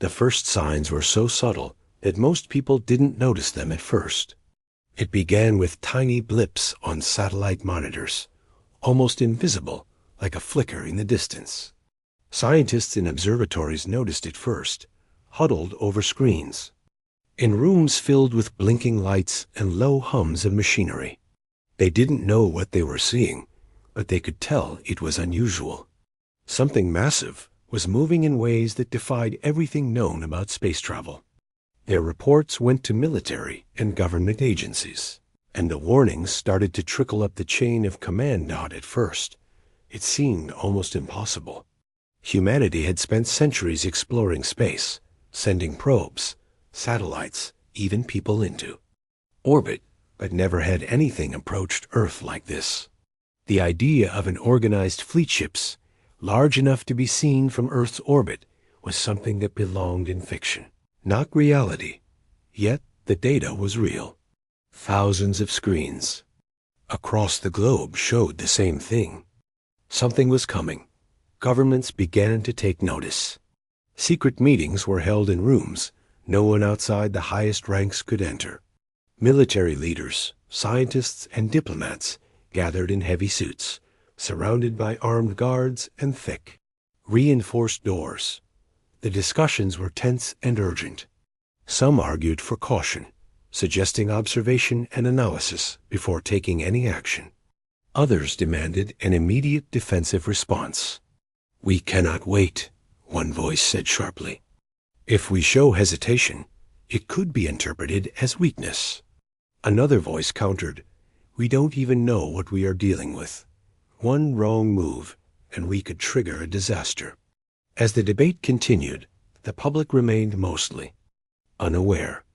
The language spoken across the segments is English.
The first signs were so subtle that most people didn't notice them at first. It began with tiny blips on satellite monitors, almost invisible, like a flicker in the distance. Scientists in observatories noticed it first, huddled over screens, in rooms filled with blinking lights and low hums of machinery. They didn't know what they were seeing, but they could tell it was unusual. Something massive was moving in ways that defied everything known about space travel. Their reports went to military and government agencies, and the warnings started to trickle up the chain of command. At first, it seemed almost impossible. Humanity had spent centuries exploring space, sending probes, satellites, even people into orbit, but never had anything approached Earth like this. The idea of an organized fleet ships, large enough to be seen from Earth's orbit, was something that belonged in fiction, not reality. Yet the data was real. Thousands of screens across the globe showed the same thing. Something was coming. Governments began to take notice. Secret meetings were held in rooms no one outside the highest ranks could enter. Military leaders, scientists, and diplomats gathered in heavy suits, surrounded by armed guards and thick, reinforced doors. The discussions were tense and urgent. Some argued for caution, suggesting observation and analysis before taking any action. Others demanded an immediate defensive response. "We cannot wait," one voice said sharply. "If we show hesitation, it could be interpreted as weakness." Another voice countered, "We don't even know what we are dealing with. One wrong move, and we could trigger a disaster." As the debate continued, the public remained mostly unaware.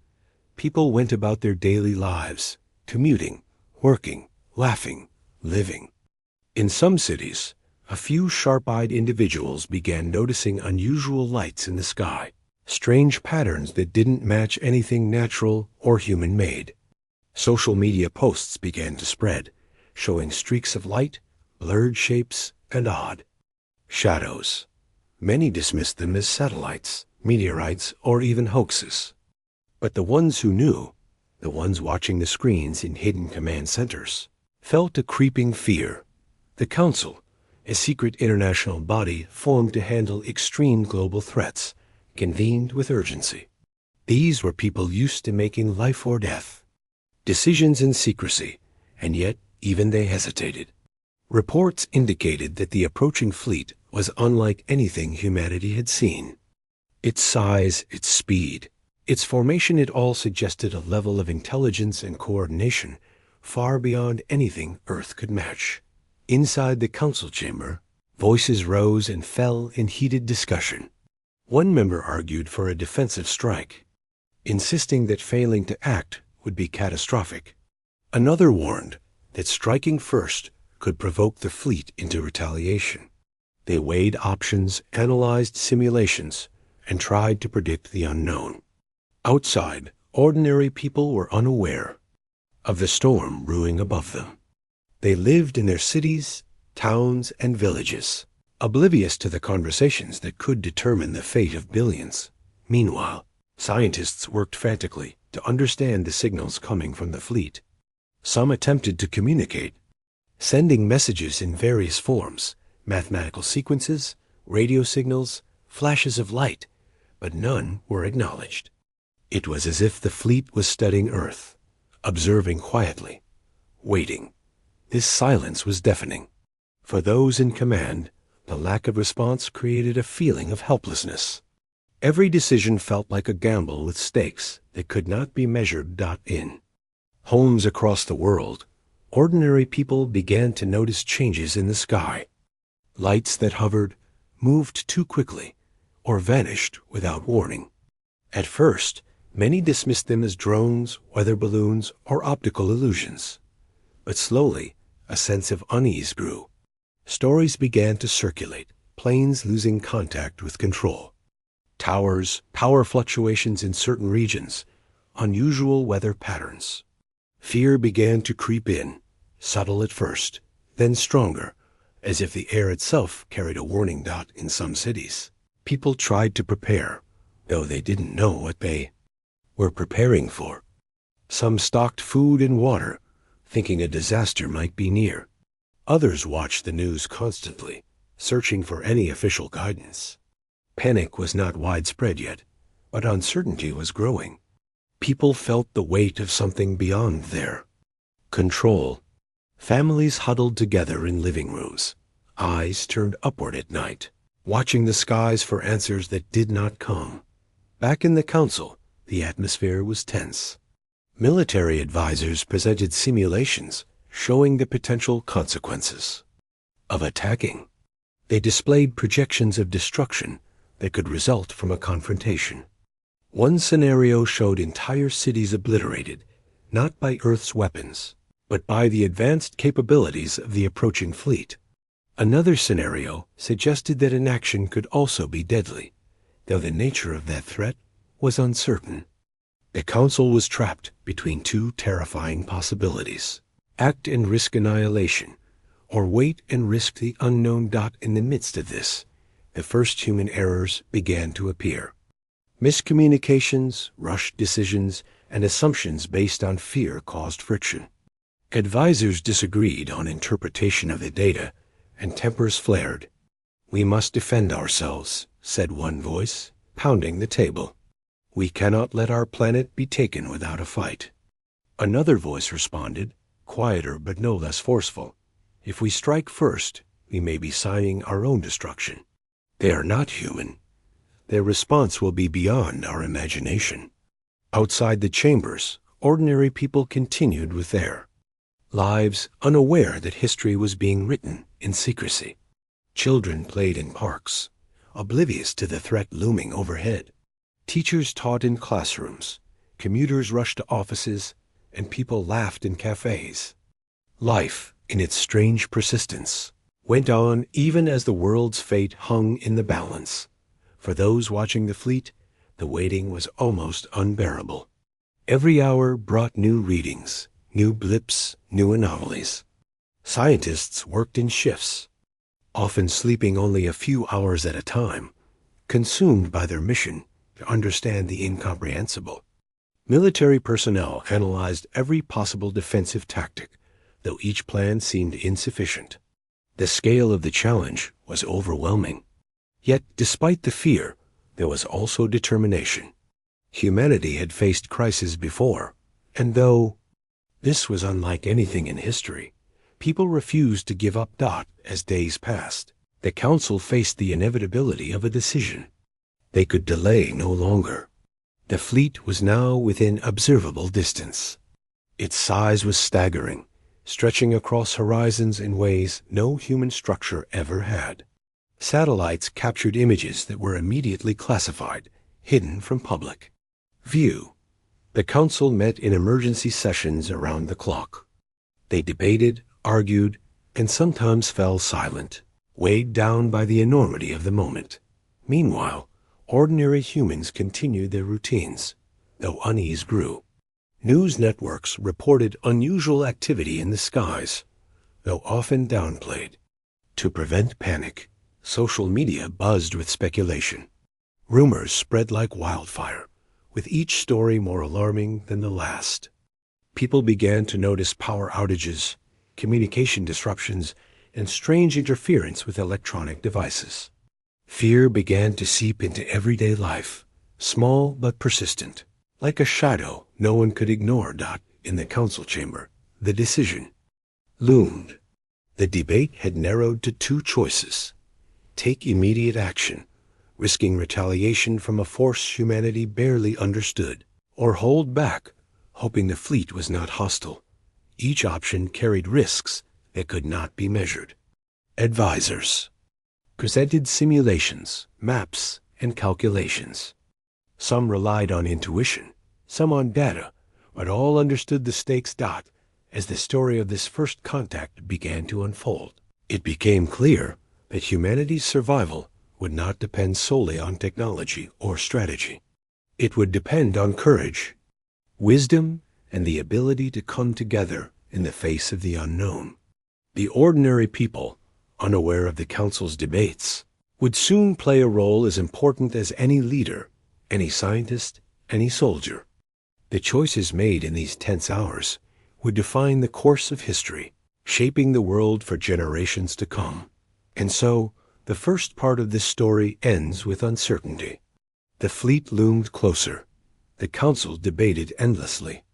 People went about their daily lives, commuting, working, laughing, living. In some cities, a few sharp-eyed individuals began noticing unusual lights in the sky, strange patterns that didn't match anything natural or human-made. Social media posts began to spread, showing streaks of light, blurred shapes, and odd shadows. Many dismissed them as satellites, meteorites, or even hoaxes. But the ones who knew, the ones watching the screens in hidden command centers, felt a creeping fear. The Council, a secret international body formed to handle extreme global threats, convened with urgency. These were people used to making life or death decisions in secrecy, and yet even they hesitated. Reports indicated that the approaching fleet was unlike anything humanity had seen. Its size, its speed, its formation, it all suggested a level of intelligence and coordination far beyond anything Earth could match. Inside the council chamber, voices rose and fell in heated discussion. One member argued for a defensive strike, insisting that failing to act would be catastrophic. Another warned that striking first could provoke the fleet into retaliation. They weighed options, analyzed simulations, and tried to predict the unknown. Outside, ordinary people were unaware of the storm brewing above them. They lived in their cities, towns, and villages, oblivious to the conversations that could determine the fate of billions. Meanwhile, scientists worked frantically to understand the signals coming from the fleet. Some attempted to communicate, sending messages in various forms, mathematical sequences, radio signals, flashes of light, but none were acknowledged. It was as if the fleet was studying Earth, observing quietly, waiting. This silence was deafening. For those in command, the lack of response created a feeling of helplessness. Every decision felt like a gamble with stakes that could not be measured. In homes across the world, ordinary people began to notice changes in the sky. Lights that hovered, moved too quickly, or vanished without warning. At first, many dismissed them as drones, weather balloons, or optical illusions. But slowly, a sense of unease grew. Stories began to circulate, planes losing contact with control, towers, power fluctuations in certain regions, unusual weather patterns. Fear began to creep in, subtle at first, then stronger, as if the air itself carried a warning. In some cities, people tried to prepare, though they didn't know what they were preparing for. Some stocked food and water, thinking a disaster might be near. Others watched the news constantly, searching for any official guidance. Panic was not widespread yet, but uncertainty was growing. People felt the weight of something beyond their control. Families huddled together in living rooms, eyes turned upward at night, watching the skies for answers that did not come. Back in the council, the atmosphere was tense. Military advisors presented simulations showing the potential consequences of attacking. They displayed projections of destruction that could result from a confrontation. One scenario showed entire cities obliterated, not by Earth's weapons, but by the advanced capabilities of the approaching fleet. Another scenario suggested that inaction could also be deadly, though the nature of that threat was uncertain. The Council was trapped between two terrifying possibilities: act and risk annihilation, or wait and risk the unknown. In the midst of this, the first human errors began to appear. Miscommunications, rushed decisions, and assumptions based on fear caused friction. Advisors disagreed on interpretation of the data, and tempers flared. "We must defend ourselves," said one voice, pounding the table. "We cannot let our planet be taken without a fight." Another voice responded, quieter but no less forceful. "If we strike first, we may be signing our own destruction." They are not human. Their response will be beyond our imagination. Outside the chambers, ordinary people continued with their lives, unaware that history was being written in secrecy. Children played in parks, oblivious to the threat looming overhead. Teachers taught in classrooms, commuters rushed to offices, and people laughed in cafes. Life, in its strange persistence, went on even as the world's fate hung in the balance. For those watching the fleet, the waiting was almost unbearable. Every hour brought new readings, new blips, new anomalies. Scientists worked in shifts, often sleeping only a few hours at a time, consumed by their mission to understand the incomprehensible. Military personnel analyzed every possible defensive tactic, though each plan seemed insufficient. The scale of the challenge was overwhelming. Yet, despite the fear, there was also determination. Humanity had faced crises before, and though this was unlike anything in history, people refused to give up. As days passed, the Council faced the inevitability of a decision. They could delay no longer. The fleet was now within observable distance. Its size was staggering, stretching across horizons in ways no human structure ever had. Satellites captured images that were immediately classified, hidden from public view. The Council met in emergency sessions around the clock. They debated, argued, and sometimes fell silent, weighed down by the enormity of the moment. Meanwhile, ordinary humans continued their routines, though unease grew. News networks reported unusual activity in the skies, though often downplayed. To prevent panic, social media buzzed with speculation. Rumors spread like wildfire, with each story more alarming than the last. People began to notice power outages, communication disruptions, and strange interference with electronic devices. Fear began to seep into everyday life, small but persistent. Like a shadow no one could ignore. In the council chamber, the decision loomed. The debate had narrowed to two choices: take immediate action, risking retaliation from a force humanity barely understood, or hold back, hoping the fleet was not hostile. Each option carried risks that could not be measured. Advisors presented simulations, maps, and calculations. Some relied on intuition, some on data, but all understood the stakes. As the story of this first contact began to unfold, it became clear that humanity's survival would not depend solely on technology or strategy. It would depend on courage, wisdom, and the ability to come together in the face of the unknown. The ordinary people, unaware of the Council's debates, would soon play a role as important as any leader any scientist, any soldier. The choices made in these tense hours would define the course of history, shaping the world for generations to come. And so, the first part of this story ends with uncertainty. The fleet loomed closer. The council debated endlessly.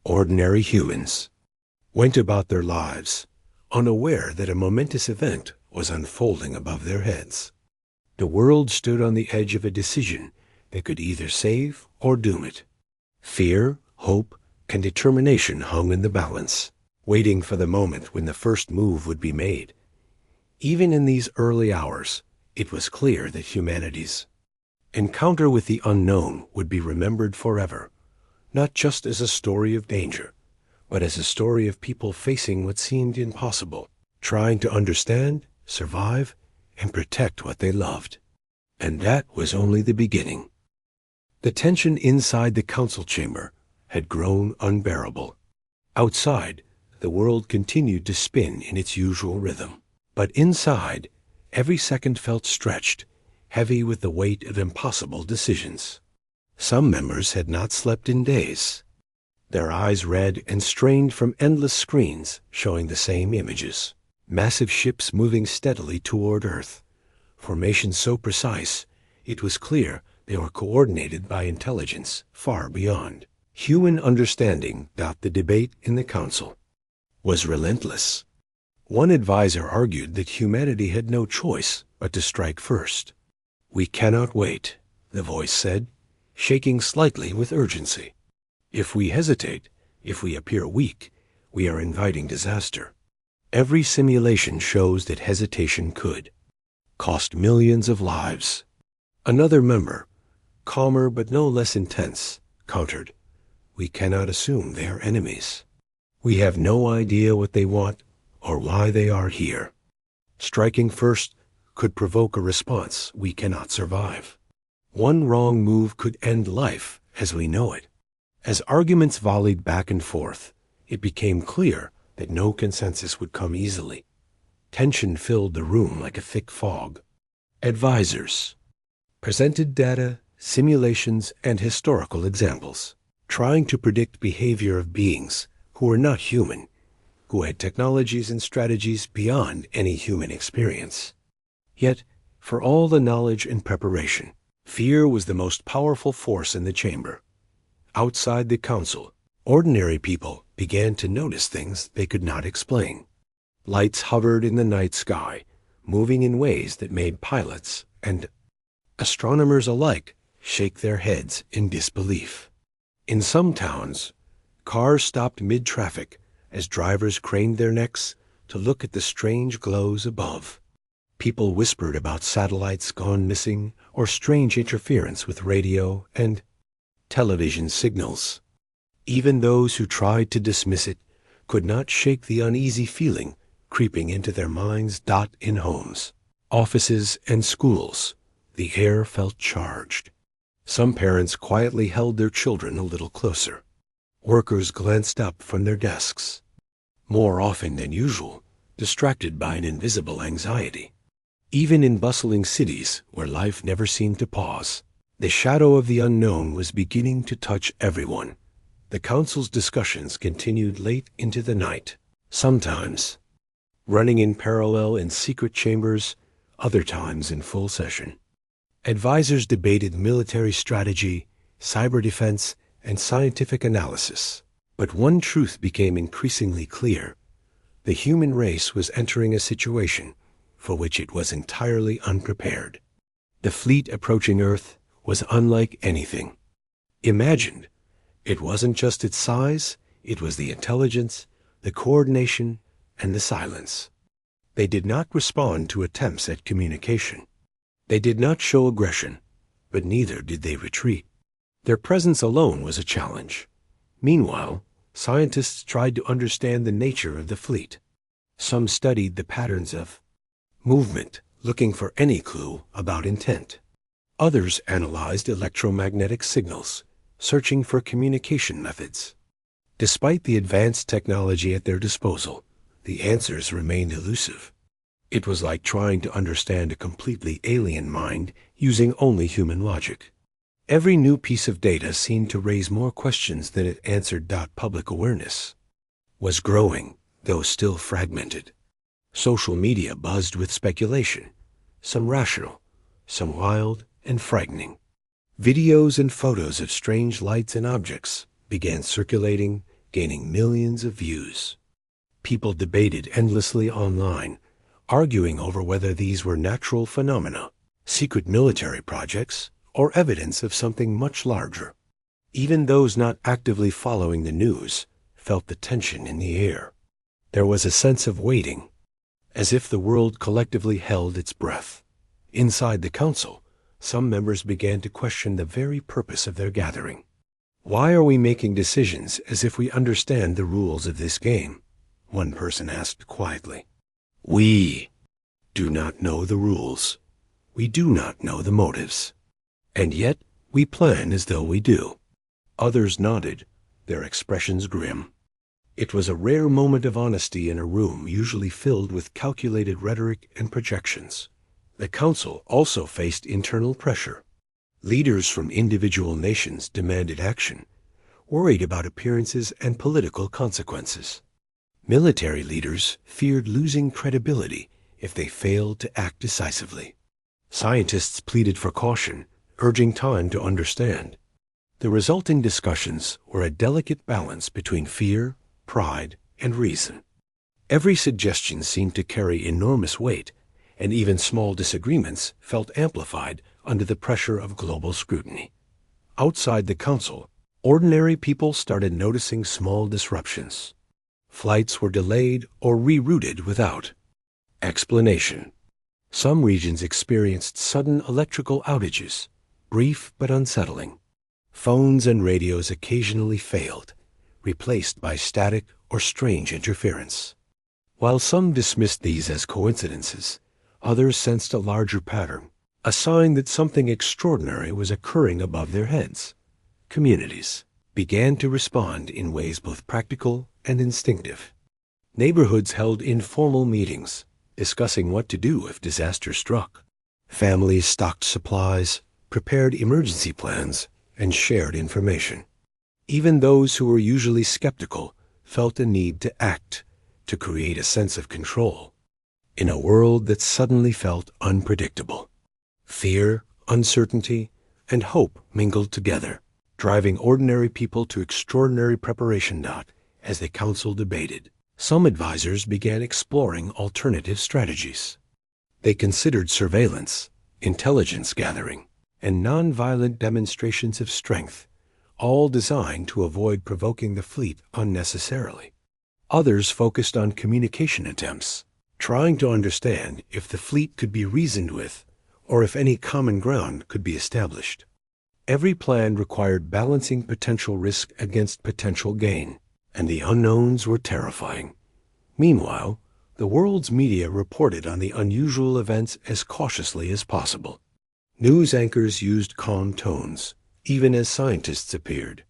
Ordinary humans went about their lives, unaware that a momentous event was unfolding above their heads. The world stood on the edge of a decision that could either save or doom it. Fear, hope, and determination hung in the balance, waiting for the moment when the first move would be made. Even in these early hours, it was clear that humanity's encounter with the unknown would be remembered forever, not just as a story of danger, but as a story of people facing what seemed impossible, trying to understand, survive, and protect what they loved. And that was only the beginning. The tension inside the council chamber had grown unbearable. Outside, the world continued to spin in its usual rhythm. But inside, every second felt stretched, heavy with the weight of impossible decisions. Some members had not slept in days, their eyes red and strained from endless screens showing the same images. Massive ships moving steadily toward Earth, formations so precise, it was clear they were coordinated by intelligence far beyond human understanding. The debate in the council was relentless. One advisor argued that humanity had no choice but to strike first. "We cannot wait," the voice said, shaking slightly with urgency. "If we hesitate, if we appear weak, we are inviting disaster." Every simulation shows that hesitation could cost millions of lives. Another member, calmer but no less intense, countered, "We cannot assume they are enemies. We have no idea what they want or why they are here. Striking first could provoke a response we cannot survive. One wrong move could end life as we know it." As arguments volleyed back and forth, it became clear that no consensus would come easily. Tension filled the room like a thick fog. Advisors presented data, simulations, and historical examples, trying to predict behavior of beings who were not human, who had technologies and strategies beyond any human experience. Yet, for all the knowledge and preparation, fear was the most powerful force in the chamber. Outside the council, ordinary people began to notice things they could not explain. Lights hovered in the night sky, moving in ways that made pilots and astronomers alike shake their heads in disbelief. In some towns, cars stopped mid-traffic as drivers craned their necks to look at the strange glows above. People whispered about satellites gone missing or strange interference with radio and television signals. Even those who tried to dismiss it could not shake the uneasy feeling creeping into their minds. In homes, offices, and schools, the air felt charged. Some parents quietly held their children a little closer. Workers glanced up from their desks, more often than usual, distracted by an invisible anxiety. Even in bustling cities where life never seemed to pause, the shadow of the unknown was beginning to touch everyone. The council's discussions continued late into the night, sometimes running in parallel in secret chambers, other times in full session. Advisors debated military strategy, cyber defense, and scientific analysis. But one truth became increasingly clear. The human race was entering a situation for which it was entirely unprepared. The fleet approaching Earth was unlike anything imagined. It wasn't just its size, it was the intelligence, the coordination, and the silence. They did not respond to attempts at communication. They did not show aggression, but neither did they retreat. Their presence alone was a challenge. Meanwhile, scientists tried to understand the nature of the fleet. Some studied the patterns of movement, looking for any clue about intent. Others analyzed electromagnetic signals, searching for communication methods. Despite the advanced technology at their disposal, the answers remained elusive. It was like trying to understand a completely alien mind using only human logic. Every new piece of data seemed to raise more questions than it answered. Public awareness was growing, though still fragmented. Social media buzzed with speculation, some rational, some wild and frightening. Videos and photos of strange lights and objects began circulating, gaining millions of views. People debated endlessly online, arguing over whether these were natural phenomena, secret military projects, or evidence of something much larger. Even those not actively following the news felt the tension in the air. There was a sense of waiting, as if the world collectively held its breath. Inside the council, some members began to question the very purpose of their gathering. "Why are we making decisions as if we understand the rules of this game?" one person asked quietly. "We do not know the rules. We do not know the motives. And yet we plan as though we do." Others nodded, their expressions grim. It was a rare moment of honesty in a room usually filled with calculated rhetoric and projections. The council also faced internal pressure. Leaders from individual nations demanded action, worried about appearances and political consequences. Military leaders feared losing credibility if they failed to act decisively. Scientists pleaded for caution, urging time to understand. The resulting discussions were a delicate balance between fear, pride, and reason. Every suggestion seemed to carry enormous weight, and even small disagreements felt amplified under the pressure of global scrutiny. Outside the council, ordinary people started noticing small disruptions. Flights were delayed or rerouted without explanation. Some regions experienced sudden electrical outages, brief but unsettling. Phones and radios occasionally failed, replaced by static or strange interference. While some dismissed these as coincidences, others sensed a larger pattern, a sign that something extraordinary was occurring above their heads. Communities began to respond in ways both practical and instinctive. Neighborhoods held informal meetings, discussing what to do if disaster struck. Families stocked supplies, prepared emergency plans, and shared information. Even those who were usually skeptical felt a need to act, to create a sense of control, in a world that suddenly felt unpredictable. Fear, uncertainty, and hope mingled together, driving ordinary people to extraordinary preparation. As the council debated, some advisors began exploring alternative strategies. They considered surveillance, intelligence gathering, and nonviolent demonstrations of strength, all designed to avoid provoking the fleet unnecessarily. Others focused on communication attempts, trying to understand if the fleet could be reasoned with or if any common ground could be established. Every plan required balancing potential risk against potential gain, and the unknowns were terrifying. Meanwhile, the world's media reported on the unusual events as cautiously as possible. News anchors used calm tones, even as scientists appeared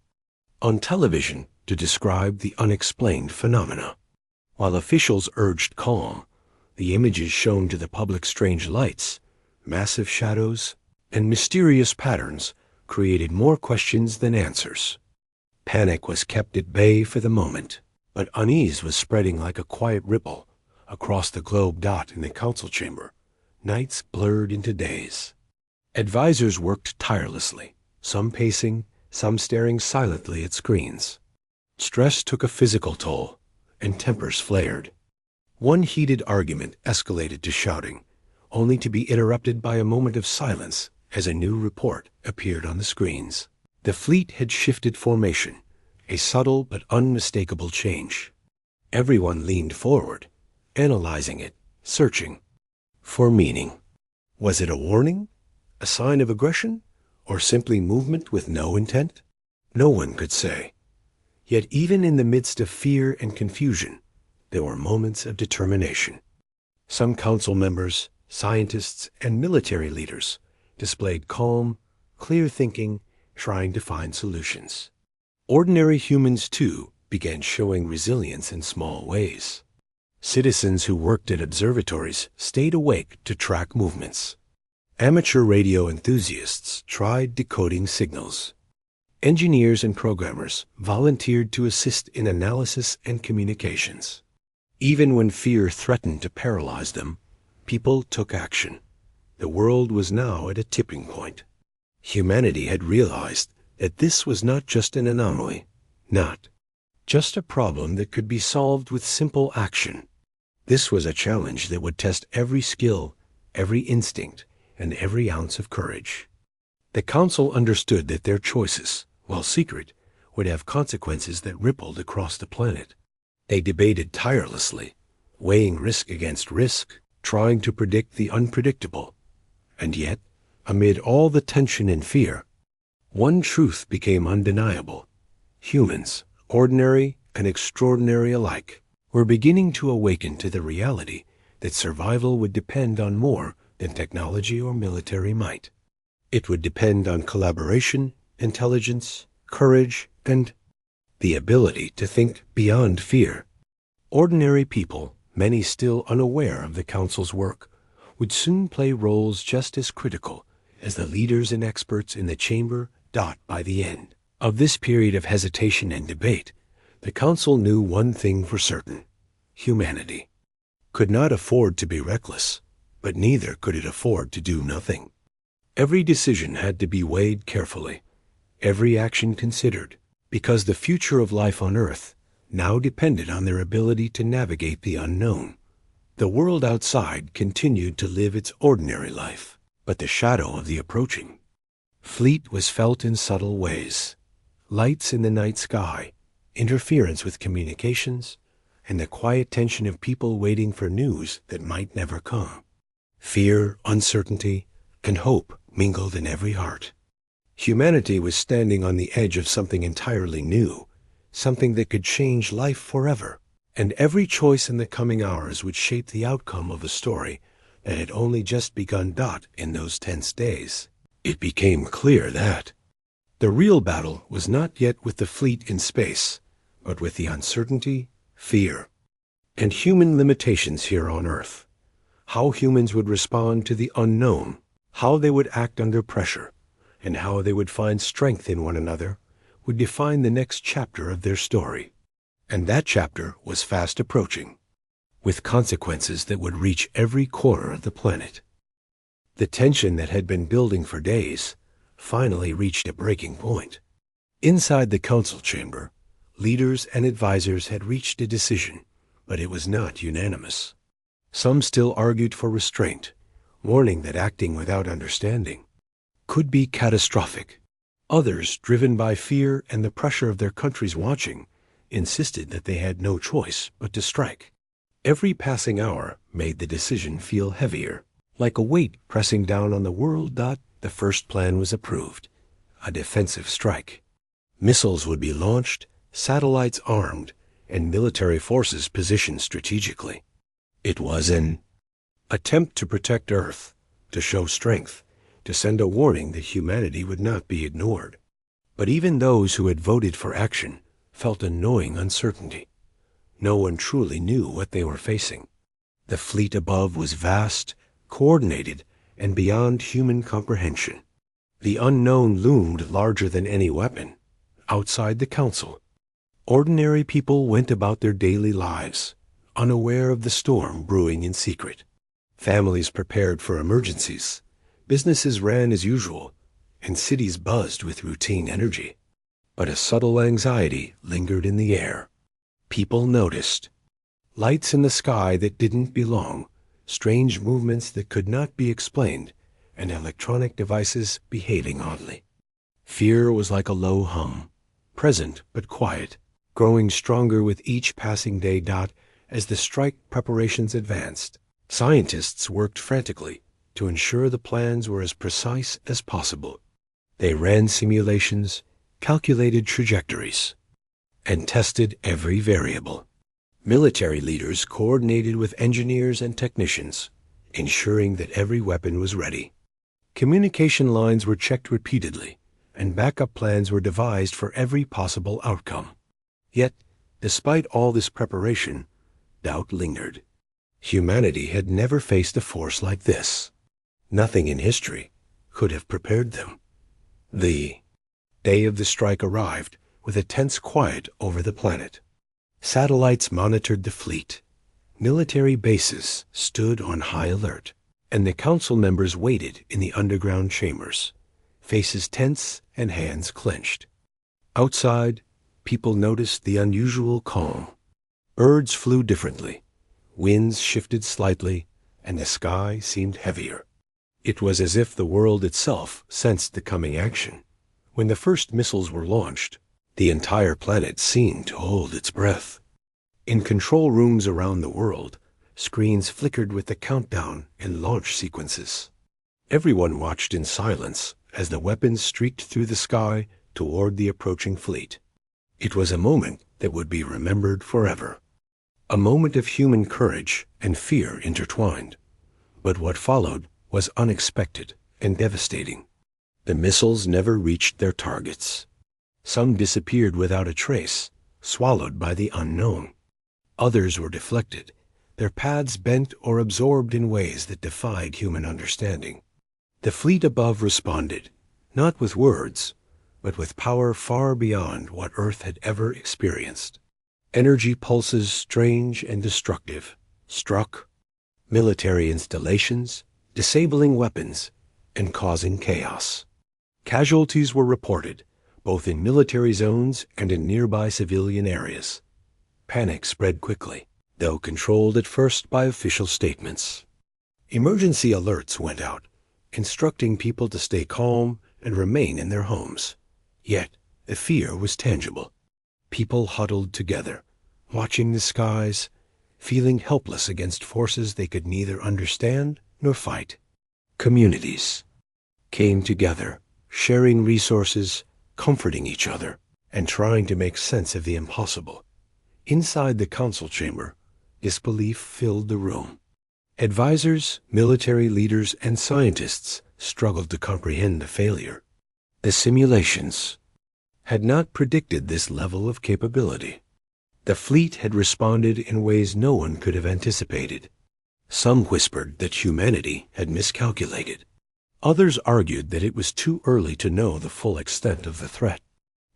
on television to describe the unexplained phenomena. While officials urged calm, the images shown to the public strange lights, massive shadows, and mysterious patterns created more questions than answers. Panic was kept at bay for the moment, but unease was spreading like a quiet ripple across the globe. In the council chamber, nights blurred into days. Advisors worked tirelessly, some pacing, some staring silently at screens. Stress took a physical toll, and tempers flared. One heated argument escalated to shouting, only to be interrupted by a moment of silence as a new report appeared on the screens. The fleet had shifted formation, a subtle but unmistakable change. Everyone leaned forward, analyzing it, searching for meaning. Was it a warning, a sign of aggression, or simply movement with no intent? No one could say. Yet even in the midst of fear and confusion, there were moments of determination. Some council members, scientists, and military leaders displayed calm, clear thinking, trying to find solutions. Ordinary humans, too, began showing resilience in small ways. Citizens who worked at observatories stayed awake to track movements. Amateur radio enthusiasts tried decoding signals. Engineers and programmers volunteered to assist in analysis and communications. Even when fear threatened to paralyze them, people took action. The world was now at a tipping point. Humanity had realized that this was not just an anomaly, not just a problem that could be solved with simple action. This was a challenge that would test every skill, every instinct, and every ounce of courage. The Council understood that their choices, while secret, would have consequences that rippled across the planet. They debated tirelessly, weighing risk against risk, trying to predict the unpredictable. And yet, amid all the tension and fear, one truth became undeniable. Humans, ordinary and extraordinary alike, were beginning to awaken to the reality that survival would depend on more than technology or military might. It would depend on collaboration, intelligence, courage, and the ability to think beyond fear. Ordinary people, many still unaware of the Council's work, would soon play roles just as critical as the leaders and experts in the chamber. By the end of this period of hesitation and debate, the Council knew one thing for certain: humanity could not afford to be reckless, but neither could it afford to do nothing. Every decision had to be weighed carefully, every action considered, because the future of life on Earth now depended on their ability to navigate the unknown. The world outside continued to live its ordinary life, but the shadow of the approaching fleet was felt in subtle ways. Lights in the night sky, interference with communications, and the quiet tension of people waiting for news that might never come. Fear, uncertainty, and hope mingled in every heart. Humanity was standing on the edge of something entirely new, something that could change life forever, and every choice in the coming hours would shape the outcome of a story that had only just begun. In those tense days, it became clear that the real battle was not yet with the fleet in space, but with the uncertainty, fear, and human limitations here on Earth. How humans would respond to the unknown, how they would act under pressure, and how they would find strength in one another would define the next chapter of their story. And that chapter was fast approaching, with consequences that would reach every corner of the planet. The tension that had been building for days finally reached a breaking point. Inside the Council chamber, leaders and advisors had reached a decision, but it was not unanimous. Some still argued for restraint, warning that acting without understanding could be catastrophic. Others, driven by fear and the pressure of their countries watching, insisted that they had no choice but to strike. Every passing hour made the decision feel heavier, like a weight pressing down on the world. The first plan was approved: a defensive strike. Missiles would be launched, satellites armed, and military forces positioned strategically. It was an attempt to protect Earth, to show strength, to send a warning that humanity would not be ignored. But even those who had voted for action felt a gnawing uncertainty. No one truly knew what they were facing. The fleet above was vast, coordinated, and beyond human comprehension. The unknown loomed larger than any weapon. Outside the Council, ordinary people went about their daily lives, unaware of the storm brewing in secret. Families prepared for emergencies, businesses ran as usual, and cities buzzed with routine energy. But a subtle anxiety lingered in the air. People noticed lights in the sky that didn't belong, strange movements that could not be explained, and electronic devices behaving oddly. Fear was like a low hum, present but quiet, growing stronger with each passing day. As the strike preparations advanced, scientists worked frantically to ensure the plans were as precise as possible. They ran simulations, calculated trajectories, and tested every variable. Military leaders coordinated with engineers and technicians, ensuring that every weapon was ready. Communication lines were checked repeatedly, and backup plans were devised for every possible outcome. Yet, despite all this preparation, doubt lingered. Humanity had never faced a force like this. Nothing in history could have prepared them. The day of the strike arrived with a tense quiet over the planet. Satellites monitored the fleet. Military bases stood on high alert, and the council members waited in the underground chambers, faces tense and hands clenched. Outside, people noticed the unusual calm. Birds flew differently, winds shifted slightly, and the sky seemed heavier. It was as if the world itself sensed the coming action. When the first missiles were launched, the entire planet seemed to hold its breath. In control rooms around the world, screens flickered with the countdown and launch sequences. Everyone watched in silence as the weapons streaked through the sky toward the approaching fleet. It was a moment that would be remembered forever. A moment of human courage and fear intertwined. But what followed was unexpected and devastating. The missiles never reached their targets. Some disappeared without a trace, swallowed by the unknown. Others were deflected, their paths bent or absorbed in ways that defied human understanding. The fleet above responded, not with words, but with power far beyond what Earth had ever experienced. Energy pulses, strange and destructive, struck military installations, disabling weapons, and causing chaos. Casualties were reported, both in military zones and in nearby civilian areas. Panic spread quickly, though controlled at first by official statements. Emergency alerts went out, instructing people to stay calm and remain in their homes. Yet, the fear was tangible. People huddled together, watching the skies, feeling helpless against forces they could neither understand nor fight. Communities came together, sharing resources, comforting each other, and trying to make sense of the impossible. Inside the council chamber, disbelief filled the room. Advisors, military leaders, and scientists struggled to comprehend the failure. The simulations had not predicted this level of capability. The fleet had responded in ways no one could have anticipated. Some whispered that humanity had miscalculated. Others argued that it was too early to know the full extent of the threat.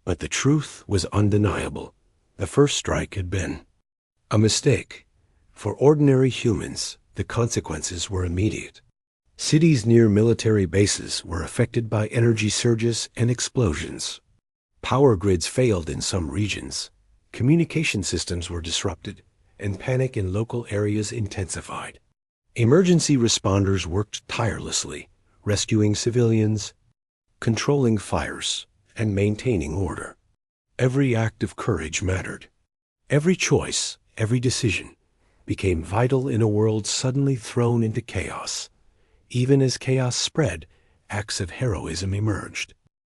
But the truth was undeniable. The first strike had been a mistake. For ordinary humans, the consequences were immediate. Cities near military bases were affected by energy surges and explosions. Power grids failed in some regions. Communication systems were disrupted, and panic in local areas intensified. Emergency responders worked tirelessly, rescuing civilians, controlling fires, and maintaining order. Every act of courage mattered. Every choice, every decision, became vital in a world suddenly thrown into chaos. Even as chaos spread, acts of heroism emerged.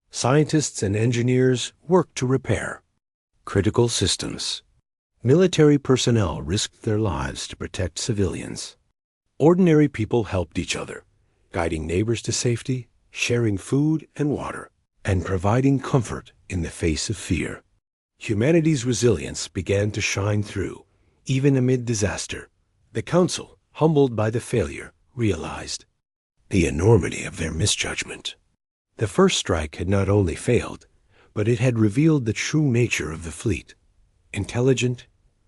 Scientists and engineers worked to repair critical systems. Military personnel risked their lives to protect civilians. Ordinary people helped each other, guiding neighbors to safety, sharing food and water, and providing comfort in the face of fear. Humanity's resilience began to shine through, even amid disaster. The Council, humbled by the failure, realized the enormity of their misjudgment. The first strike had not only failed, but it had revealed the true nature of the fleet. Intelligent,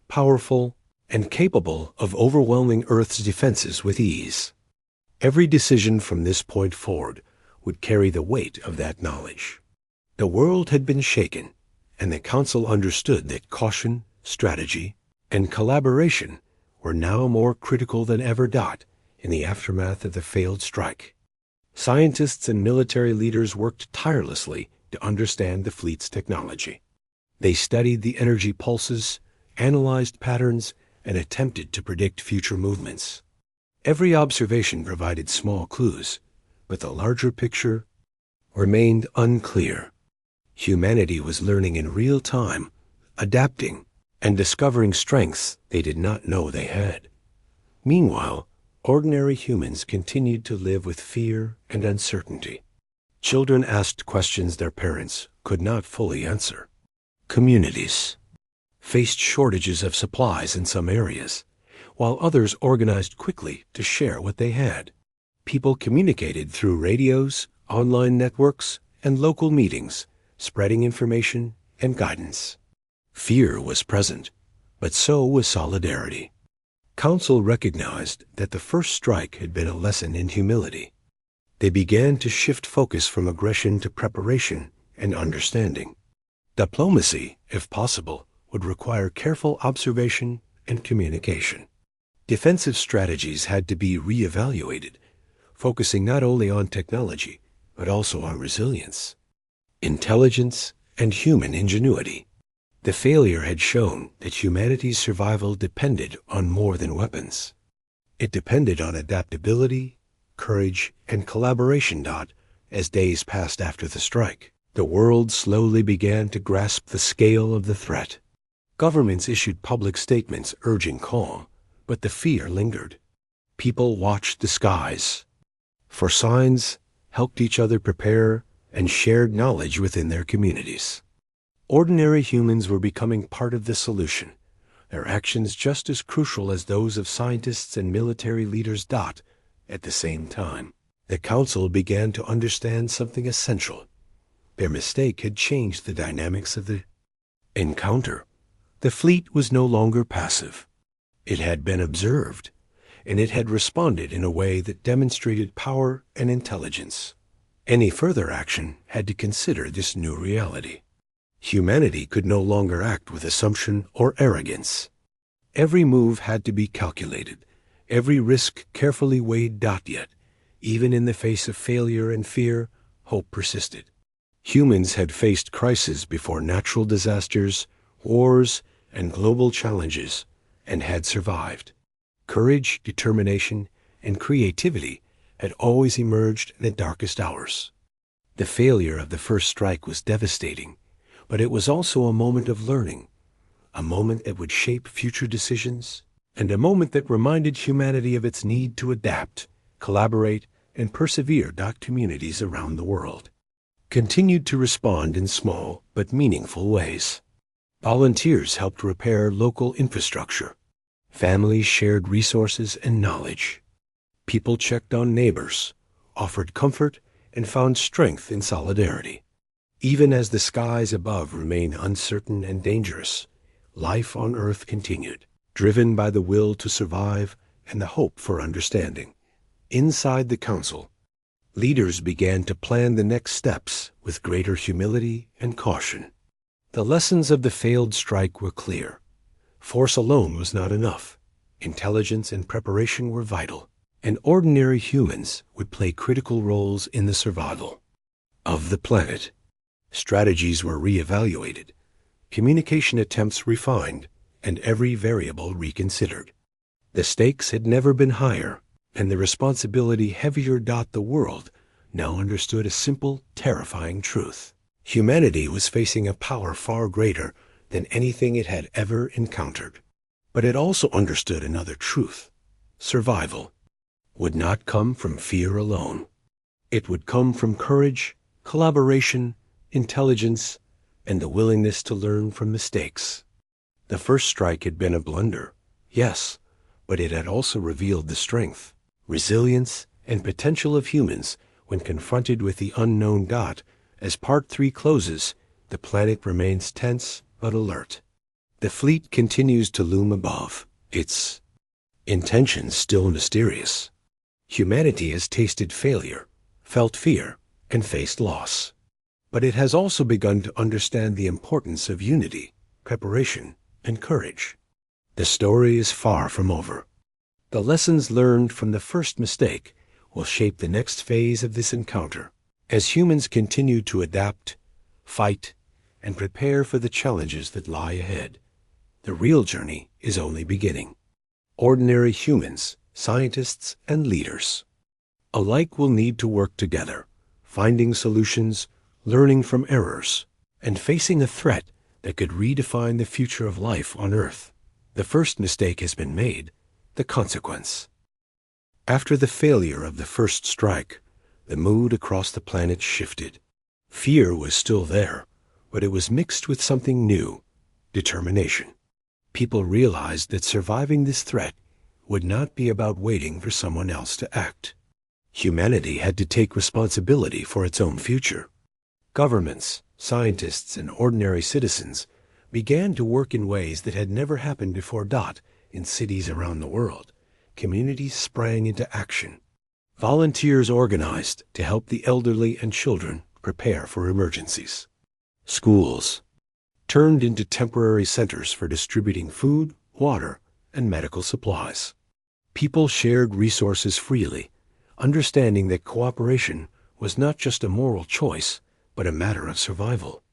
powerful, and capable of overwhelming Earth's defenses with ease. Every decision from this point forward would carry the weight of that knowledge. The world had been shaken, and the Council understood that caution, strategy, and collaboration were now more critical than ever. In the aftermath of the failed strike, scientists and military leaders worked tirelessly to understand the fleet's technology. They studied the energy pulses, analyzed patterns, and attempted to predict future movements. Every observation provided small clues, but the larger picture remained unclear. Humanity was learning in real time, adapting, and discovering strengths they did not know they had. Meanwhile, ordinary humans continued to live with fear and uncertainty. Children asked questions their parents could not fully answer. Communities faced shortages of supplies in some areas, while others organized quickly to share what they had. People communicated through radios, online networks, and local meetings, spreading information and guidance. Fear was present, but so was solidarity. Council recognized that the first strike had been a lesson in humility. They began to shift focus from aggression to preparation and understanding. Diplomacy, if possible, would require careful observation and communication. Defensive strategies had to be reevaluated, focusing not only on technology, but also on resilience, intelligence, and human ingenuity. The failure had shown that humanity's survival depended on more than weapons. It depended on adaptability, courage, and collaboration. As days passed after the strike, the world slowly began to grasp the scale of the threat. Governments issued public statements urging calm, but the fear lingered. People watched the skies for signs, helped each other prepare, and shared knowledge within their communities. Ordinary humans were becoming part of the solution, their actions just as crucial as those of scientists and military leaders. At the same time, the Council began to understand something essential. Their mistake had changed the dynamics of the encounter. The fleet was no longer passive. It had been observed, and it had responded in a way that demonstrated power and intelligence. Any further action had to consider this new reality. Humanity could no longer act with assumption or arrogance. Every move had to be calculated, every risk carefully weighed. Yet, even in the face of failure and fear, hope persisted. Humans had faced crises before, natural disasters, wars, and global challenges, and had survived. Courage, determination, and creativity had always emerged in the darkest hours. The failure of the first strike was devastating, but it was also a moment of learning, a moment that would shape future decisions, and a moment that reminded humanity of its need to adapt, collaborate, and persevere. Communities around the world continued to respond in small but meaningful ways. Volunteers helped repair local infrastructure. Families shared resources and knowledge. People checked on neighbors, offered comfort, and found strength in solidarity. Even as the skies above remained uncertain and dangerous, life on Earth continued, driven by the will to survive and the hope for understanding. Inside the Council, leaders began to plan the next steps with greater humility and caution. The lessons of the failed strike were clear. Force alone was not enough. Intelligence and preparation were vital, and ordinary humans would play critical roles in the survival of the planet. Strategies were reevaluated, communication attempts refined, and every variable reconsidered. The stakes had never been higher, and the responsibility heavier. The world now understood a simple, terrifying truth. Humanity was facing a power far greater than anything it had ever encountered. But it also understood another truth. Survival would not come from fear alone. It would come from courage, collaboration, intelligence, and the willingness to learn from mistakes. The first strike had been a blunder, yes, but it had also revealed the strength, resilience, and potential of humans when confronted with the unknown. As Part 3 closes, the planet remains tense but alert. The fleet continues to loom above, its intentions still mysterious. Humanity has tasted failure, felt fear, and faced loss. But it has also begun to understand the importance of unity, preparation, and courage. The story is far from over. The lessons learned from the first mistake will shape the next phase of this encounter. As humans continue to adapt, fight, and prepare for the challenges that lie ahead, the real journey is only beginning. Ordinary humans, scientists, and leaders alike will need to work together, finding solutions, learning from errors, and facing a threat that could redefine the future of life on Earth. The first mistake has been made, the consequence. After the failure of the first strike, the mood across the planet shifted. Fear was still there, but it was mixed with something new, determination. People realized that surviving this threat would not be about waiting for someone else to act. Humanity had to take responsibility for its own future. Governments, scientists, and ordinary citizens began to work in ways that had never happened before. In cities around the world, communities sprang into action. Volunteers organized to help the elderly and children prepare for emergencies. Schools turned into temporary centers for distributing food, water, and medical supplies. People shared resources freely, understanding that cooperation was not just a moral choice, but a matter of survival.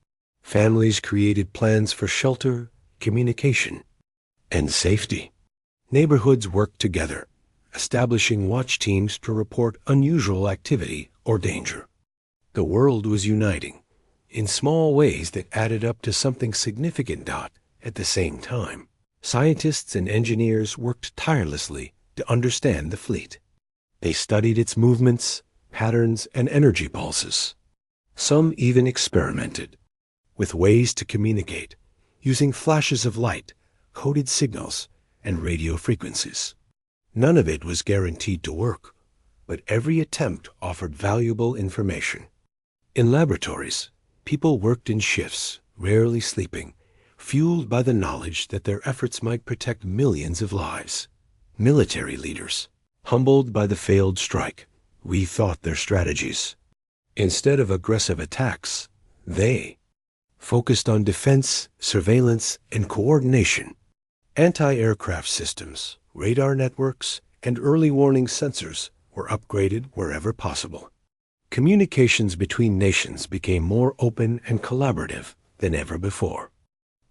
Families created plans for shelter, communication, and safety. Neighborhoods worked together, establishing watch teams to report unusual activity or danger. The world was uniting in small ways that added up to something significant. At the same time, scientists and engineers worked tirelessly to understand the fleet. They studied its movements, patterns, and energy pulses. Some even experimented with ways to communicate using flashes of light, coded signals, and radio frequencies. None of it was guaranteed to work, but every attempt offered valuable information. In laboratories, people worked in shifts, rarely sleeping, fueled by the knowledge that their efforts might protect millions of lives. Military leaders, humbled by the failed strike, rethought their strategies. Instead of aggressive attacks, they focused on defense, surveillance, and coordination. Anti-aircraft systems, radar networks, and early warning sensors were upgraded wherever possible. Communications between nations became more open and collaborative than ever before.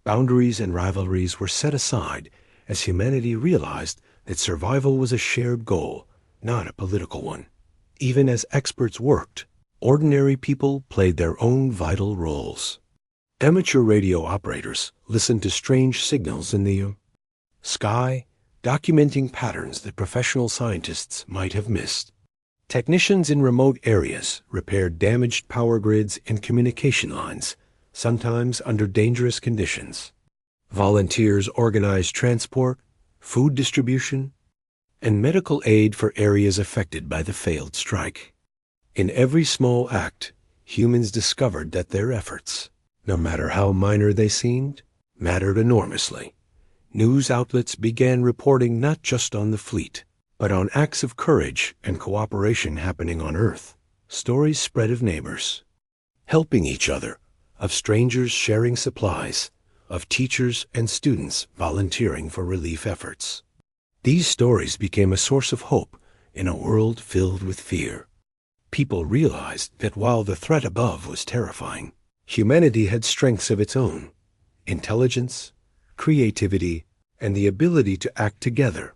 Boundaries and rivalries were set aside as humanity realized that survival was a shared goal, not a political one. Even as experts worked, ordinary people played their own vital roles. Amateur radio operators listened to strange signals in the sky, documenting patterns that professional scientists might have missed. Technicians in remote areas repaired damaged power grids and communication lines, sometimes under dangerous conditions. Volunteers organized transport, food distribution, and medical aid for areas affected by the failed strike. In every small act, humans discovered that their efforts, no matter how minor they seemed, mattered enormously. News outlets began reporting not just on the fleet, but on acts of courage and cooperation happening on Earth. Stories spread of neighbors helping each other, of strangers sharing supplies, of teachers and students volunteering for relief efforts. These stories became a source of hope in a world filled with fear. People realized that while the threat above was terrifying, humanity had strengths of its own: intelligence, creativity, and the ability to act together.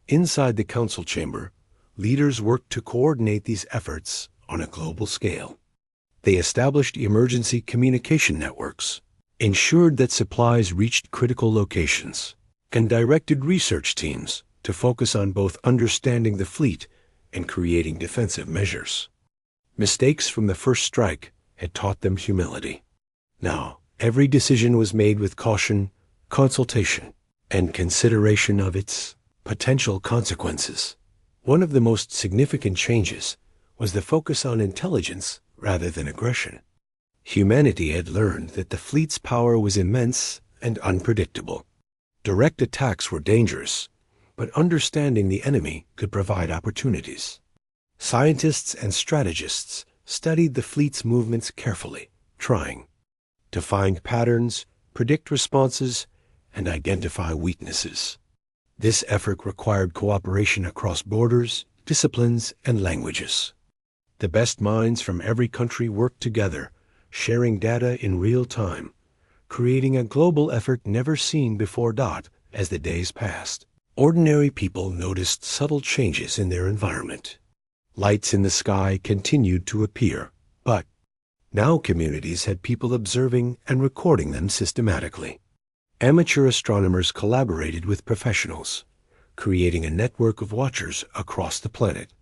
Inside the council chamber, leaders worked to coordinate these efforts on a global scale. They established emergency communication networks, ensured that supplies reached critical locations, and directed research teams to focus on both understanding the fleet and creating defensive measures. Mistakes from the first strike had taught them humility. Now, every decision was made with caution, consultation, and consideration of its potential consequences. One of the most significant changes was the focus on intelligence rather than aggression. Humanity had learned that the fleet's power was immense and unpredictable. Direct attacks were dangerous, but understanding the enemy could provide opportunities. Scientists and strategists studied the fleet's movements carefully, trying to find patterns, predict responses, and identify weaknesses. This effort required cooperation across borders, disciplines, and languages. The best minds from every country worked together, sharing data in real time, creating a global effort never seen before. As the days passed, ordinary people noticed subtle changes in their environment. Lights in the sky continued to appear, but now communities had people observing and recording them systematically. Amateur astronomers collaborated with professionals, creating a network of watchers across the planet.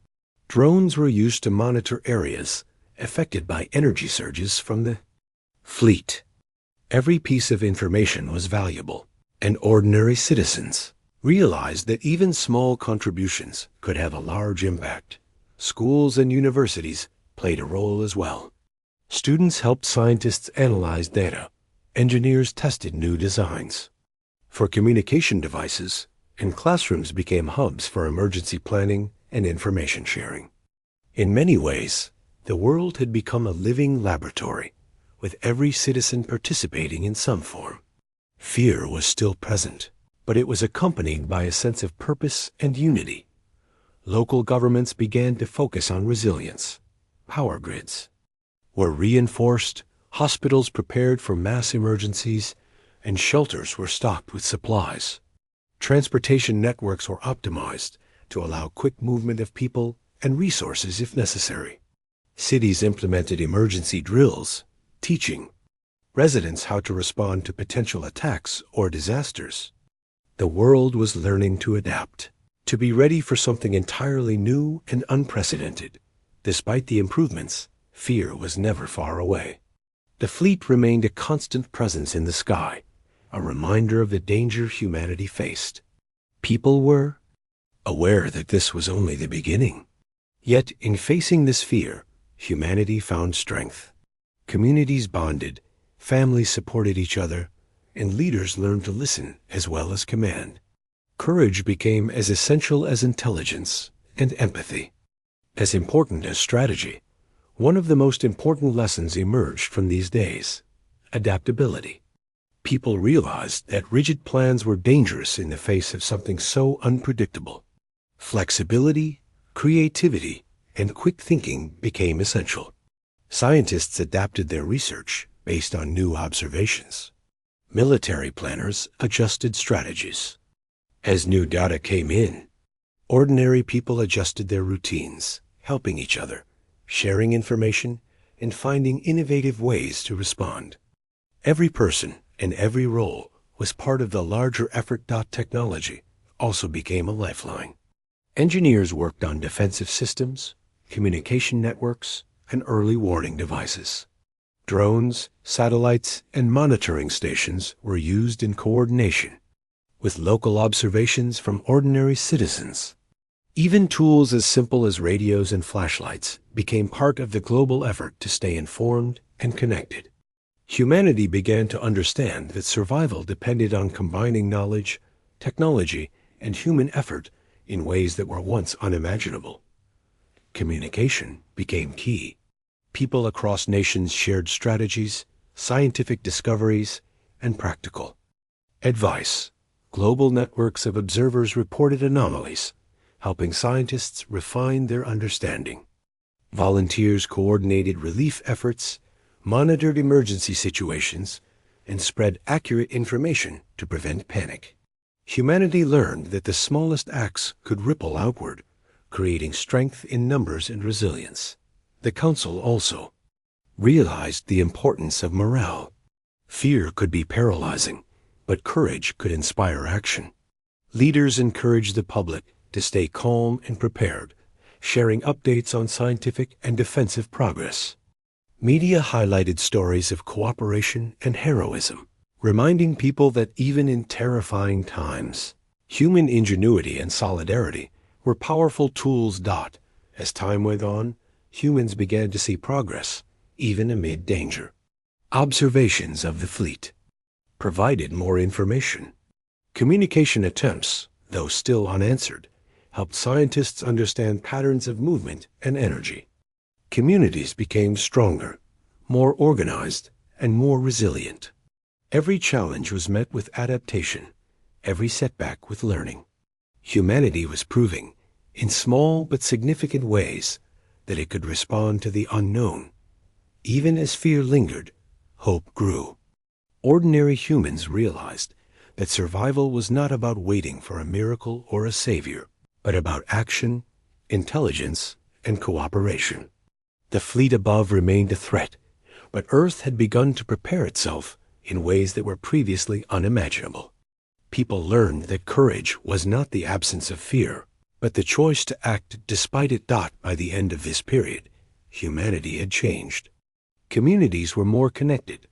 Drones were used to monitor areas affected by energy surges from the fleet. Every piece of information was valuable, and ordinary citizens realized that even small contributions could have a large impact. Schools and universities played a role as well. Students helped scientists analyze data. Engineers tested new designs. For communication devices, and classrooms became hubs for emergency planning and information sharing. In many ways, the world had become a living laboratory, with every citizen participating in some form. Fear was still present, but it was accompanied by a sense of purpose and unity. Local governments began to focus on resilience. Power grids were reinforced, hospitals prepared for mass emergencies, and shelters were stocked with supplies. Transportation networks were optimized to allow quick movement of people and resources if necessary. Cities implemented emergency drills, teaching residents how to respond to potential attacks or disasters. The world was learning to adapt, to be ready for something entirely new and unprecedented. Despite the improvements, fear was never far away. The fleet remained a constant presence in the sky, a reminder of the danger humanity faced. People were aware that this was only the beginning. Yet, in facing this fear, humanity found strength. Communities bonded, families supported each other, and leaders learned to listen as well as command. Courage became as essential as intelligence and empathy. As important as strategy, one of the most important lessons emerged from these days: adaptability. People realized that rigid plans were dangerous in the face of something so unpredictable. Flexibility, creativity, and quick thinking became essential. Scientists adapted their research based on new observations. Military planners adjusted strategies. As new data came in, ordinary people adjusted their routines, helping each other, sharing information, and finding innovative ways to respond. Every person and every role was part of the larger effort. Technology also became a lifeline. Engineers worked on defensive systems, communication networks, and early warning devices. Drones, satellites, and monitoring stations were used in coordination, with local observations from ordinary citizens. Even tools as simple as radios and flashlights became part of the global effort to stay informed and connected. Humanity began to understand that survival depended on combining knowledge, technology, and human effort in ways that were once unimaginable. Communication became key. People across nations shared strategies, scientific discoveries, and practical advice. Global networks of observers reported anomalies, helping scientists refine their understanding. Volunteers coordinated relief efforts, monitored emergency situations, and spread accurate information to prevent panic. Humanity learned that the smallest acts could ripple outward, creating strength in numbers and resilience. The Council also realized the importance of morale. Fear could be paralyzing, but courage could inspire action. Leaders encouraged the public to stay calm and prepared, sharing updates on scientific and defensive progress. Media highlighted stories of cooperation and heroism, reminding people that even in terrifying times, human ingenuity and solidarity were powerful tools. As time went on, humans began to see progress, even amid danger. Observations of the fleet provided more information. Communication attempts, though still unanswered, helped scientists understand patterns of movement and energy. Communities became stronger, more organized, and more resilient. Every challenge was met with adaptation, every setback with learning. Humanity was proving, in small but significant ways, that it could respond to the unknown. Even as fear lingered, hope grew. Ordinary humans realized that survival was not about waiting for a miracle or a savior, but about action, intelligence, and cooperation. The fleet above remained a threat, but Earth had begun to prepare itself in ways that were previously unimaginable. People learned that courage was not the absence of fear, but the choice to act despite it. By the end of this period, humanity had changed. Communities were more connected,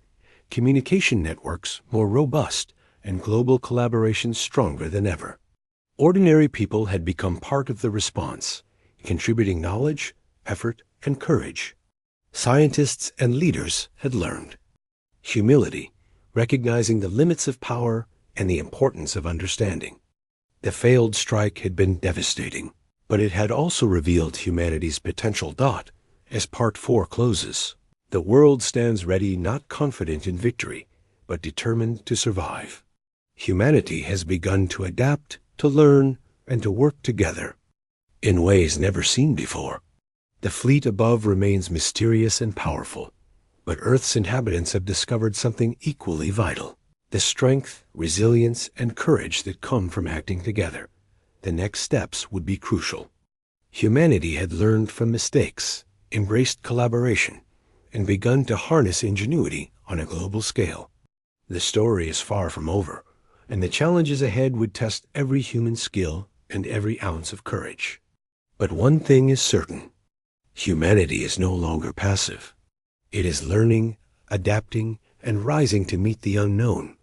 communication networks more robust, and global collaboration stronger than ever. Ordinary people had become part of the response, contributing knowledge, effort, and courage. Scientists and leaders had learned humility, recognizing the limits of power and the importance of understanding. The failed strike had been devastating, but it had also revealed humanity's potential. As Part 4 closes, the world stands ready, not confident in victory, but determined to survive. Humanity has begun to adapt, to learn, and to work together in ways never seen before. The fleet above remains mysterious and powerful, but Earth's inhabitants have discovered something equally vital: the strength, resilience, and courage that come from acting together. The next steps would be crucial. Humanity had learned from mistakes, embraced collaboration, and begun to harness ingenuity on a global scale. The story is far from over, and the challenges ahead would test every human skill and every ounce of courage. But one thing is certain: humanity is no longer passive. It is learning, adapting, and rising to meet the unknown,